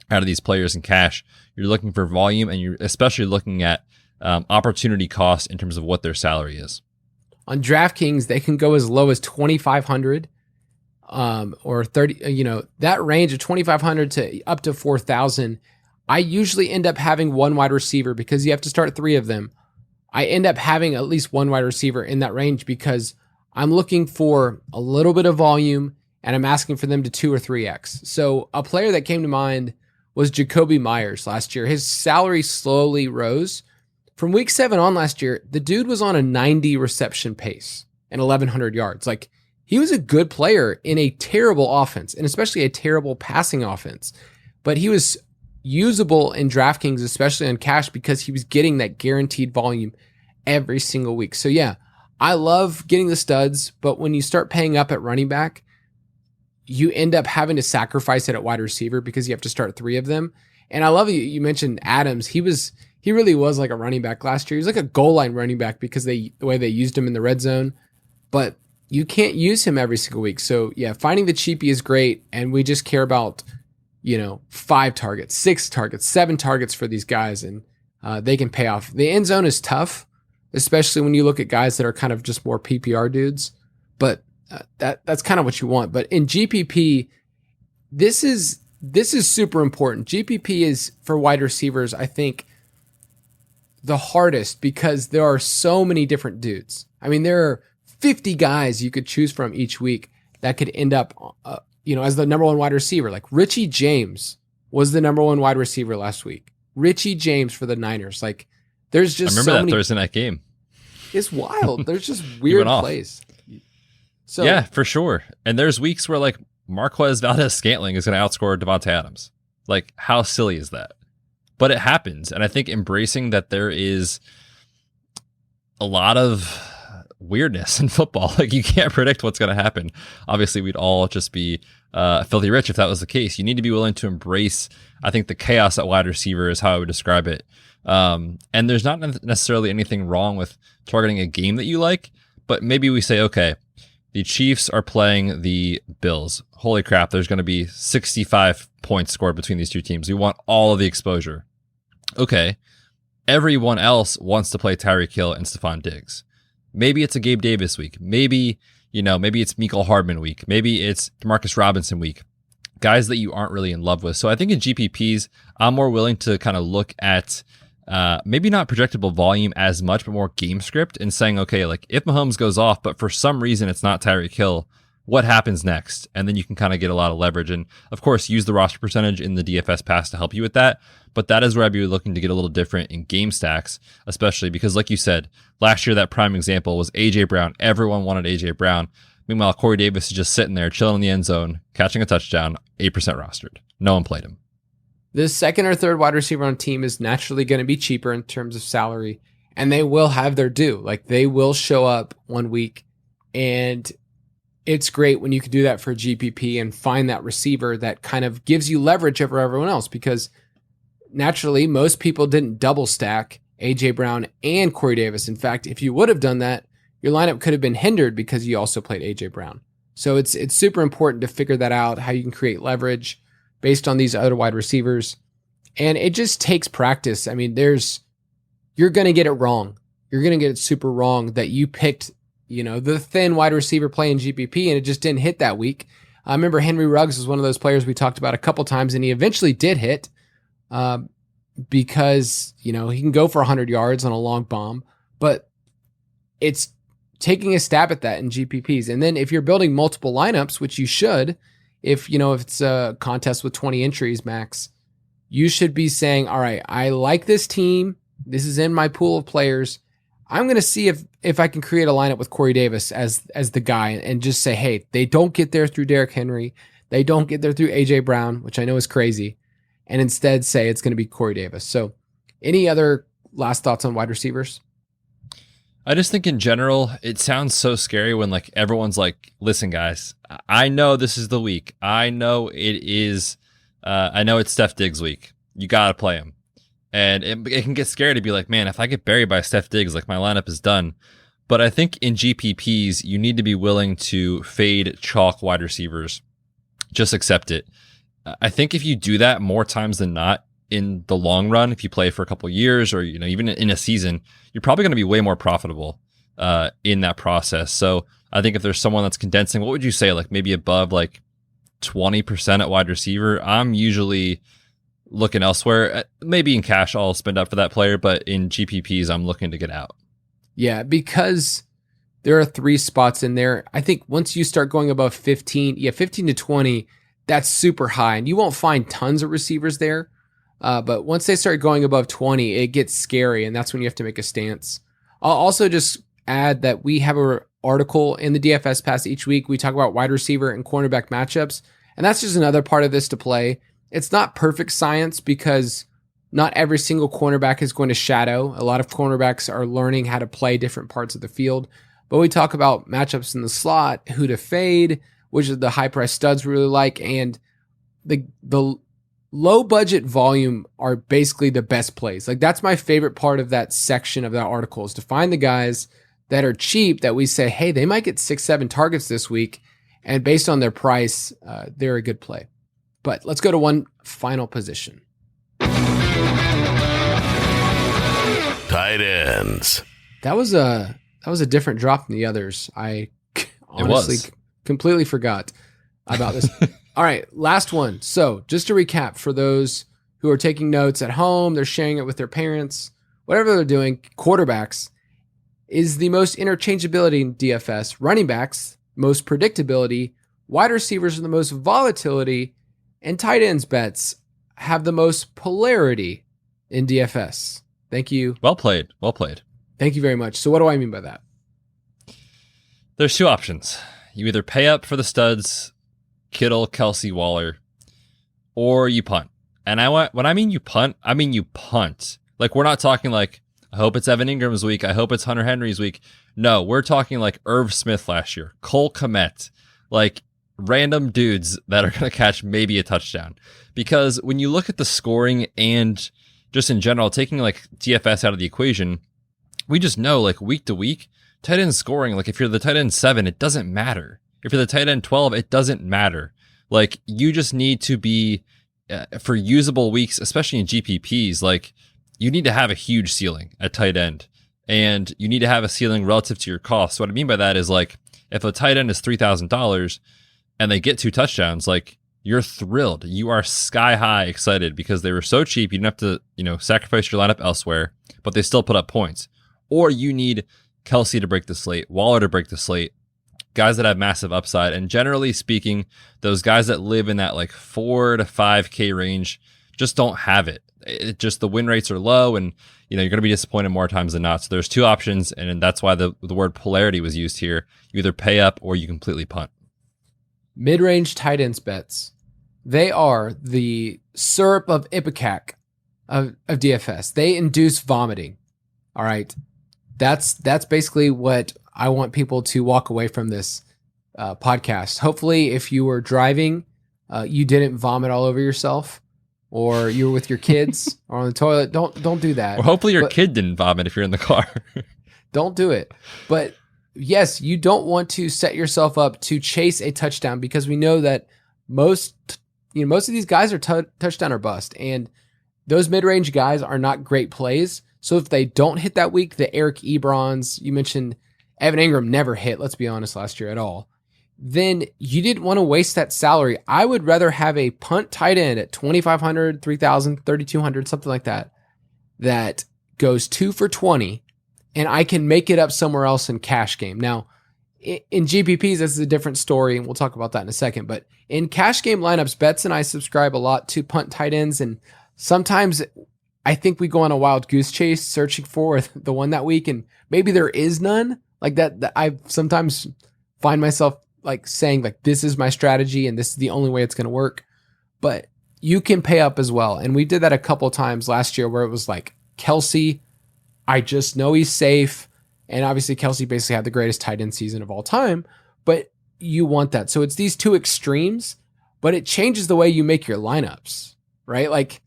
out of these players in cash. You're looking for volume, and you're especially looking at opportunity cost in terms of what their salary is. On DraftKings, they can go as low as 2,500 or 30, that range of 2,500 to up to 4,000. I usually end up having one wide receiver because you have to start 3 of them. I end up having at least one wide receiver in that range because I'm looking for a little bit of volume and I'm asking for them to 2 or 3x. So a player that came to mind was Jacoby Myers last year. His salary slowly rose. From week 7 on last year, the dude was on a 90 reception pace and 1,100 yards. Like, he was a good player in a terrible offense, and especially a terrible passing offense. But he was usable in DraftKings, especially on cash, because he was getting that guaranteed volume every single week. So yeah, I love getting the studs, but when you start paying up at running back, you end up having to sacrifice it at wide receiver because you have to start 3 of them. And I love you mentioned Adams. He really was like a running back last year. He was like a goal line running back because the way they used him in the red zone, but you can't use him every single week. So yeah, finding the cheapie is great. And we just care about, 5 targets, 6 targets, 7 targets for these guys. And they can pay off. The end zone is tough, especially when you look at guys that are kind of just more PPR dudes, but that's kind of what you want. But in GPP, this is super important. GPP is for wide receivers, I think, the hardest because there are so many different dudes. I mean, there are 50 guys you could choose from each week that could end up, as the number 1 wide receiver. Like Richie James was the number 1 wide receiver last week. Richie James for the Niners. Like, there's just I remember that Thursday night game. It's wild. There's just weird plays. So yeah, for sure. And there's weeks where like Marquez Valdez-Scantling is going to outscore Devontae Adams. Like, how silly is that? But it happens. And I think embracing that there is a lot of weirdness in football. Like, you can't predict what's going to happen. Obviously, we'd all just be filthy rich if that was the case. You need to be willing to embrace, I think, the chaos at wide receiver is how I would describe it. And there's not necessarily anything wrong with targeting a game that you like, but maybe we say, okay, the Chiefs are playing the Bills. Holy crap, there's going to be 65 points scored between these two teams. We want all of the exposure. Okay, everyone else wants to play Tyreek Hill and Stephon Diggs. Maybe it's a Gabe Davis week. Maybe it's Mecole Hardman week. Maybe it's Demarcus Robinson week. Guys that you aren't really in love with. So I think in GPPs, I'm more willing to kind of look at maybe not projectable volume as much, but more game script and saying, okay, like if Mahomes goes off, but for some reason it's not Tyreek Hill, what happens next? And then you can kind of get a lot of leverage. And of course, use the roster percentage in the DFS Pass to help you with that. But that is where I'd be looking to get a little different in game stacks, especially because like you said, last year, that prime example was AJ Brown. Everyone wanted AJ Brown. Meanwhile, Corey Davis is just sitting there chilling in the end zone, catching a touchdown, 8% rostered. No one played him. The second or third wide receiver on team is naturally going to be cheaper in terms of salary, and they will have their due. Like, they will show up one week, and it's great when you can do that for GPP and find that receiver that kind of gives you leverage over everyone else, because naturally most people didn't double stack AJ Brown and Corey Davis. In fact, if you would have done that, your lineup could have been hindered because you also played AJ Brown. So it's super important to figure that out, how you can create leverage based on these other wide receivers. And it just takes practice. I mean, you're going to get it wrong. You're going to get it super wrong that you picked, the thin wide receiver play in GPP and it just didn't hit that week. I remember Henry Ruggs was one of those players we talked about a couple times, and he eventually did hit because, he can go for 100 yards on a long bomb, but it's taking a stab at that in GPPs. And then if you're building multiple lineups, which you should, if it's a contest with 20 entries max, you should be saying, all right, I like this team. This is in my pool of players. I'm going to see if I can create a lineup with Corey Davis as the guy, and just say, hey, they don't get there through Derrick Henry. They don't get there through AJ Brown, which I know is crazy, and instead say it's going to be Corey Davis. So any other last thoughts on wide receivers? I just think in general, it sounds so scary when like everyone's like, listen, guys, I know this is the week. I know it is, I know it's Steph Diggs week. You got to play him. And it can get scary to be like, man, if I get buried by Steph Diggs, like my lineup is done. But I think in GPPs, you need to be willing to fade chalk wide receivers. Just accept it. I think if you do that more times than not in the long run, if you play for a couple of years or even in a season, you're probably going to be way more profitable in that process. So I think if there's someone that's condensing, what would you say, like maybe above like 20% at wide receiver? I'm usually looking elsewhere. Maybe in cash, I'll spend up for that player, but in GPPs, I'm looking to get out. Yeah, because there are 3 spots in there. I think once you start going above 15 to 20, that's super high. And you won't find tons of receivers there. But once they start going above 20, it gets scary. And that's when you have to make a stance. I'll also just add that we have an article in the DFS Pass each week. We talk about wide receiver and cornerback matchups. And that's just another part of this to play. It's not perfect science because not every single cornerback is going to shadow. A lot of cornerbacks are learning how to play different parts of the field. But we talk about matchups in the slot, who to fade, which is the high price studs really like, and the low budget volume are basically the best plays. Like that's my favorite part of that section of that article is to find the guys that are cheap that we say, hey, they might get 6-7 targets this week. And based on their price, they're a good play. But let's go to one final position. Tight ends. That was a different drop than the others. I honestly completely forgot about this. All right, last one. So just to recap for those who are taking notes at home, they're sharing it with their parents, whatever they're doing, quarterbacks is the most interchangeability in DFS. Running backs, most predictability. Wide receivers are the most volatility. And tight ends bets have the most polarity in DFS. Thank you. Well played. Well played. Thank you very much. So what do I mean by that? There's 2 options. You either pay up for the studs, Kittle, Kelsey, Waller, or you punt. And when I mean you punt, I mean you punt. Like we're not talking like, I hope it's Evan Ingram's week. I hope it's Hunter Henry's week. No, we're talking like Irv Smith last year, Cole Kmet, like random dudes that are going to catch maybe a touchdown. Because when you look at the scoring and just in general, taking like DFS out of the equation, we just know like week to week, tight end scoring, like if you're the tight end 7, it doesn't matter. If you're the tight end 12, it doesn't matter. Like you just need to be for usable weeks, especially in GPPs, like you need to have a huge ceiling at tight end and you need to have a ceiling relative to your cost. So what I mean by that is like if a tight end is $3,000 and they get 2 touchdowns, like you're thrilled. You are sky high excited because they were so cheap. You didn't have to, sacrifice your lineup elsewhere, but they still put up points. Or you need Kelsey to break the slate, Waller to break the slate, guys that have massive upside. And generally speaking, those guys that live in that like 4 to 5K range just don't have it. It just the win rates are low and you're going to be disappointed more times than not. So there's 2 options. And that's why the word polarity was used here. You either pay up or you completely punt. Mid-range tight ends bets. They are the syrup of Ipecac of DFS. They induce vomiting. All right. That's basically what I want people to walk away from this podcast. Hopefully, if you were driving, you didn't vomit all over yourself, or you were with your kids or on the toilet. Don't do that. Or hopefully your kid didn't vomit if you're in the car. Don't do it. But yes, you don't want to set yourself up to chase a touchdown because we know that most of these guys are touchdown or bust, and those mid-range guys are not great plays. So if they don't hit that week, the Eric Ebrons, you mentioned Evan Ingram never hit, let's be honest, last year at all, then you didn't want to waste that salary. I would rather have a punt tight end at $2,500, $3,000, $3,200, something like that, that goes 2 for 20, and I can make it up somewhere else in cash game. Now, in GPPs, this is a different story, and we'll talk about that in a second. But in cash game lineups, Betz and I subscribe a lot to punt tight ends, and sometimes I think we go on a wild goose chase searching for the one that week, and maybe there is none. Like that I sometimes find myself like saying like this is my strategy and this is the only way it's going to work. But you can pay up as well, and we did that a couple times last year where it was like Kelsey, I just know he's safe. And obviously Kelsey basically had the greatest tight end season of all time, but you want that. So it's these 2 extremes, but it changes the way you make your lineups, right? Like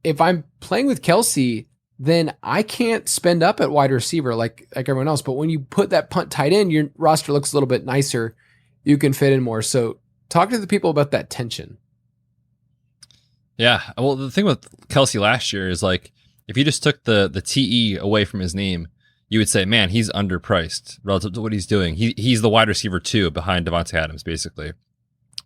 if I'm playing with Kelsey, then I can't spend up at wide receiver like everyone else. But when you put that punt tight end, your roster looks a little bit nicer. You can fit in more. So talk to the people about that tension. Yeah. Well, the thing with Kelsey last year is like, if you just took the TE away from his name, you would say, man, he's underpriced relative to what he's doing. He's the wide receiver 2 behind Devontae Adams, basically.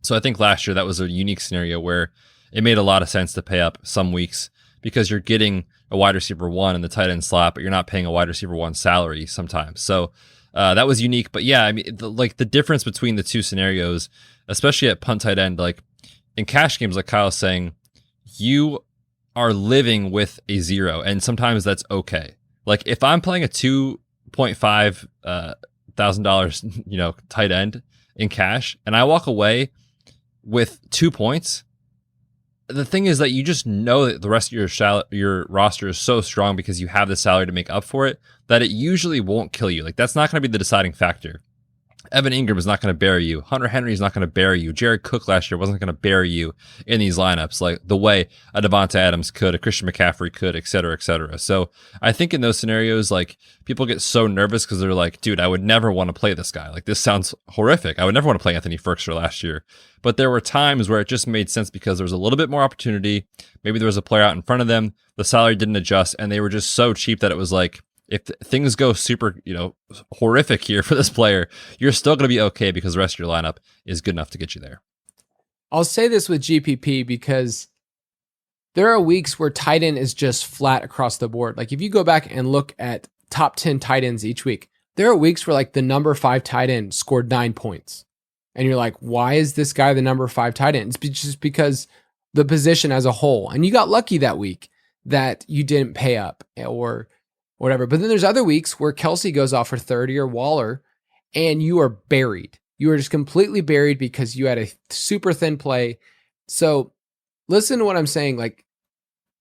So I think last year that was a unique scenario where it made a lot of sense to pay up some weeks because you're getting a wide receiver 1 in the tight end slot, but you're not paying a wide receiver 1 salary sometimes. So that was unique. But yeah, I mean, the difference between the two scenarios, especially at punt tight end, like in cash games, like Kyle's saying, you are living with a 0, and sometimes that's okay. Like if I'm playing a $2.5 thousand dollars, tight end in cash, and I walk away with 2 points, the thing is that you just know that the rest of your roster is so strong because you have the salary to make up for it that it usually won't kill you. Like that's not going to be the deciding factor. Evan Ingram is not going to bury you. Hunter Henry is not going to bury you. Jared Cook last year wasn't going to bury you in these lineups like the way a Devonta Adams could, a Christian McCaffrey could, et cetera, et cetera. So I think in those scenarios, like people get so nervous because they're like, dude, I would never want to play this guy. Like this sounds horrific. I would never want to play Anthony Firkser last year. But there were times where it just made sense because there was a little bit more opportunity. Maybe there was a player out in front of them. The salary didn't adjust and they were just so cheap that it was like, if things go super, horrific here for this player, you're still going to be okay because the rest of your lineup is good enough to get you there. I'll say this with GPP because there are weeks where tight end is just flat across the board. Like if you go back and look at top 10 tight ends each week, there are weeks where like the number 5 tight end scored 9 points. And you're like, why is this guy the number 5 tight end? It's just because the position as a whole. And you got lucky that week that you didn't pay up or whatever. But then there's other weeks where Kelsey goes off for 30 or Waller and you are buried. You are just completely buried because you had a super thin play. So listen to what I'm saying. Like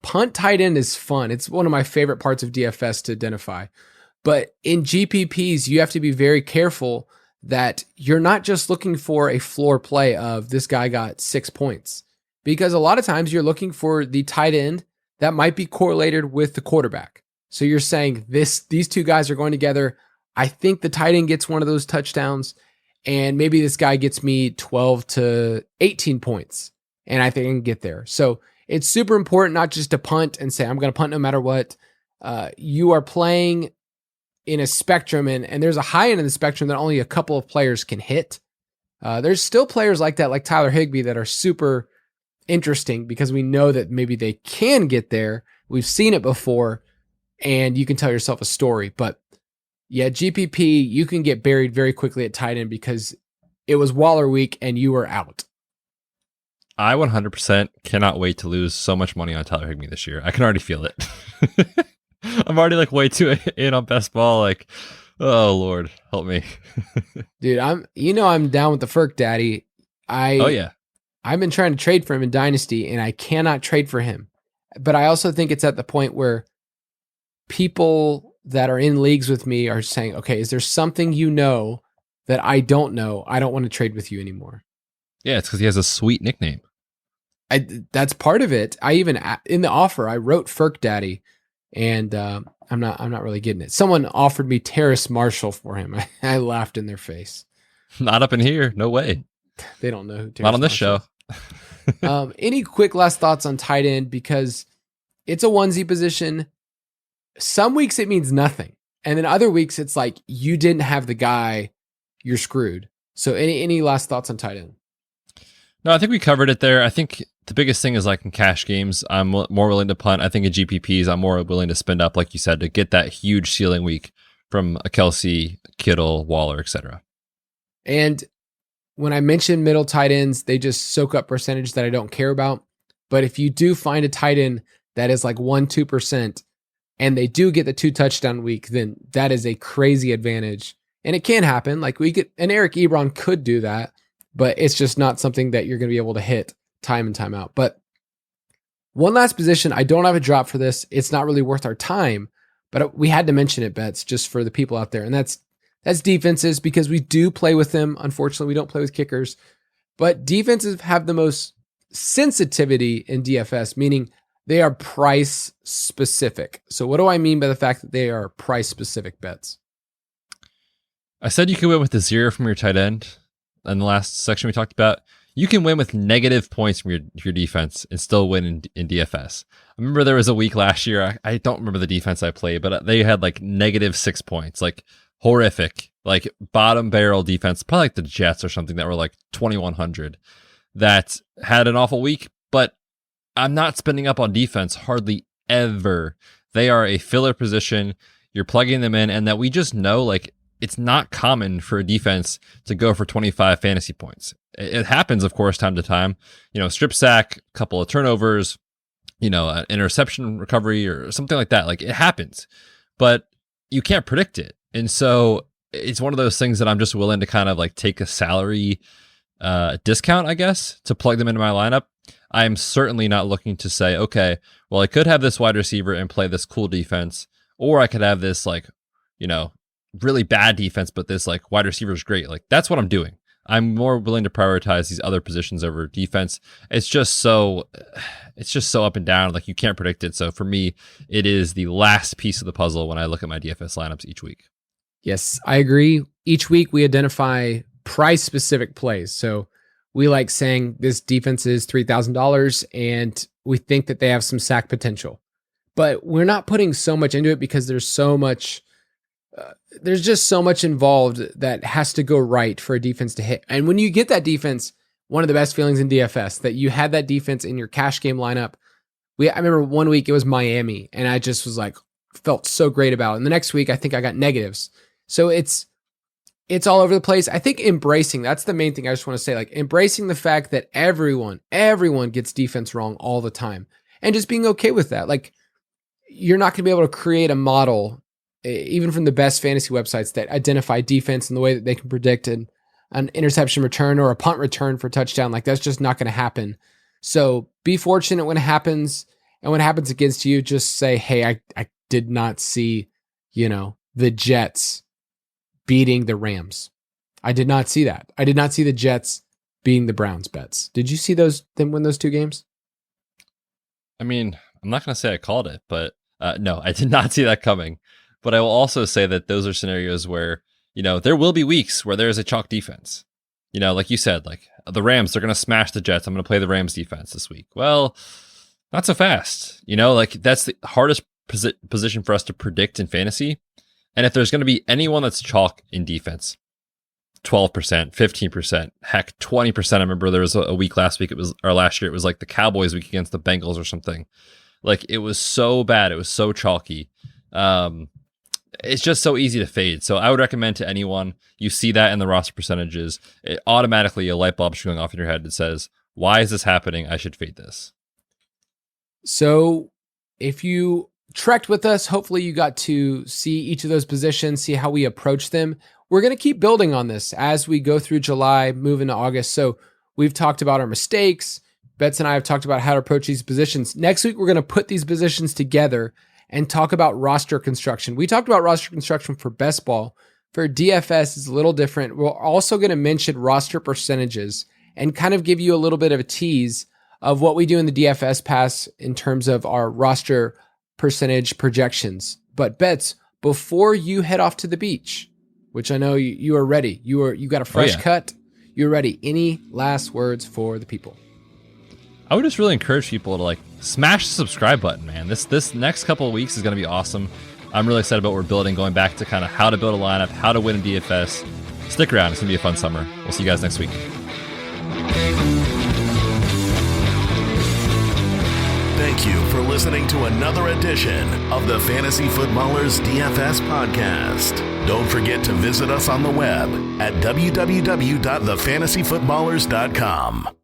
punt tight end is fun. It's one of my favorite parts of DFS to identify. But in GPPs, you have to be very careful that you're not just looking for a floor play of this guy got 6 points. Because a lot of times you're looking for the tight end that might be correlated with the quarterback. So you're saying these two guys are going together. I think the tight end gets one of those touchdowns, and maybe this guy gets me 12 to 18 points, and I think I can get there. So it's super important not just to punt and say, I'm going to punt no matter what. You are playing in a spectrum, and there's a high end of the spectrum that only a couple of players can hit. There's still players like that, like Tyler Higbee, that are super interesting because we know that maybe they can get there. We've seen it before. And you can tell yourself a story. But yeah, GPP, you can get buried very quickly at tight end because it was Waller week and you were out. I 100% cannot wait to lose so much money on Tyler Higbee this year. I can already feel it. I'm already like way too in on best ball. Like, oh Lord, help me. Dude, I'm down with the Ferk daddy. I've been trying to trade for him in Dynasty and I cannot trade for him. But I also think it's at the point where people that are in leagues with me are saying, okay, is there something that I don't know? I don't want to trade with you anymore. Yeah, it's because he has a sweet nickname. That's part of it. I even, in the offer, I wrote Ferk Daddy, and I'm not really getting it. Someone offered me Terrace Marshall for him. I laughed in their face. Not up in here. No way. They don't know who Terrace Not on this Marshall show. Any quick last thoughts on tight end? Because it's a onesie position. Some weeks it means nothing. And then other weeks it's like you didn't have the guy, you're screwed. So any last thoughts on tight end? No, I think we covered it there. I think the biggest thing is like in cash games, I'm more willing to punt. I think in GPPs, I'm more willing to spend up, like you said, to get that huge ceiling week from a Kelsey, Kittle, Waller, etc. And when I mention middle tight ends, they just soak up percentage that I don't care about. But if you do find a tight end that is like 1-2%, and they do get the 2 touchdown week, then that is a crazy advantage. And it can happen. Like and Eric Ebron could do that, but it's just not something that you're going to be able to hit time and time out. But one last position, I don't have a drop for this. It's not really worth our time, but we had to mention it, Betz, just for the people out there. And that's defenses, because we do play with them. Unfortunately, we don't play with kickers, but defenses have the most sensitivity in DFS, meaning they are price specific. So what do I mean by the fact that they are price specific bets? I said you can win with the 0 from your tight end in the last section we talked about. You can win with negative points from your defense and still win in DFS. I remember there was a week last year, I don't remember the defense I played, but they had like -6 points, like horrific, like bottom barrel defense, probably like the Jets or something that were like 2,100 that had an awful week, but I'm not spending up on defense hardly ever. They are a filler position. You're plugging them in, and that we just know like it's not common for a defense to go for 25 fantasy points. It happens, of course, time to time. Strip sack, a couple of turnovers, an interception recovery or something like that. Like it happens, but you can't predict it. And so it's one of those things that I'm just willing to kind of like take a salary discount, I guess, to plug them into my lineup. I am certainly not looking to say, okay, well, I could have this wide receiver and play this cool defense, or I could have this like, really bad defense, but this like wide receiver is great. Like that's what I'm doing. I'm more willing to prioritize these other positions over defense. It's just so up and down. Like you can't predict it. So for me, it is the last piece of the puzzle when I look at my DFS lineups each week. Yes, I agree. Each week we identify price specific plays. So we like saying this defense is $3,000 and we think that they have some sack potential, but we're not putting so much into it because there's just so much involved that has to go right for a defense to hit. And when you get that defense, one of the best feelings in DFS, that you had that defense in your cash game lineup. I remember one week it was Miami and I just was like, felt so great about it. And the next week I think I got negatives. So it's all over the place. I think embracing, that's the main thing I just want to say, like embracing the fact that everyone gets defense wrong all the time and just being okay with that. Like you're not going to be able to create a model even from the best fantasy websites that identify defense in the way that they can predict an interception return or a punt return for a touchdown. Like that's just not going to happen. So be fortunate when it happens. And when it happens against you, just say, hey, I did not see, the Jets beating the Rams. I did not see that. I did not see the Jets beating the Browns bets. Did you see them win those two games? I mean, I'm not going to say I called it, but no, I did not see that coming. But I will also say that those are scenarios where, there will be weeks where there is a chalk defense. Like you said, like the Rams, they're going to smash the Jets. I'm going to play the Rams defense this week. Well, not so fast. Like that's the hardest position for us to predict in fantasy. And if there's going to be anyone that's chalk in defense, 12%, 15%, heck, 20%. I remember there was a week last year, it was like the Cowboys week against the Bengals or something. Like it was so bad. It was so chalky. It's just so easy to fade. So I would recommend to anyone, you see that in the roster percentages, it automatically a light bulb is going off in your head that says, why is this happening? I should fade this. So if you trekked with us, hopefully you got to see each of those positions, see how we approach them. We're going to keep building on this as we go through July, move into August. So we've talked about our mistakes. Betz and I have talked about how to approach these positions. Next week, we're going to put these positions together and talk about roster construction. We talked about roster construction for Best Ball. For DFS, it's a little different. We're also going to mention roster percentages and kind of give you a little bit of a tease of what we do in the DFS Pass in terms of our roster percentage projections. But Betz, before you head off to the beach, which I know you are ready, you got a fresh cut, you're ready. Any last words for the people? I would just really encourage people to smash the subscribe button, man. This next couple of weeks is going to be awesome. I'm really excited about what we're building, going back to kind of how to build a lineup, how to win in DFS. Stick around. It's going to be a fun summer. We'll see you guys next week. Thank you for listening to another edition of the Fantasy Footballers DFS Podcast. Don't forget to visit us on the web at www.thefantasyfootballers.com.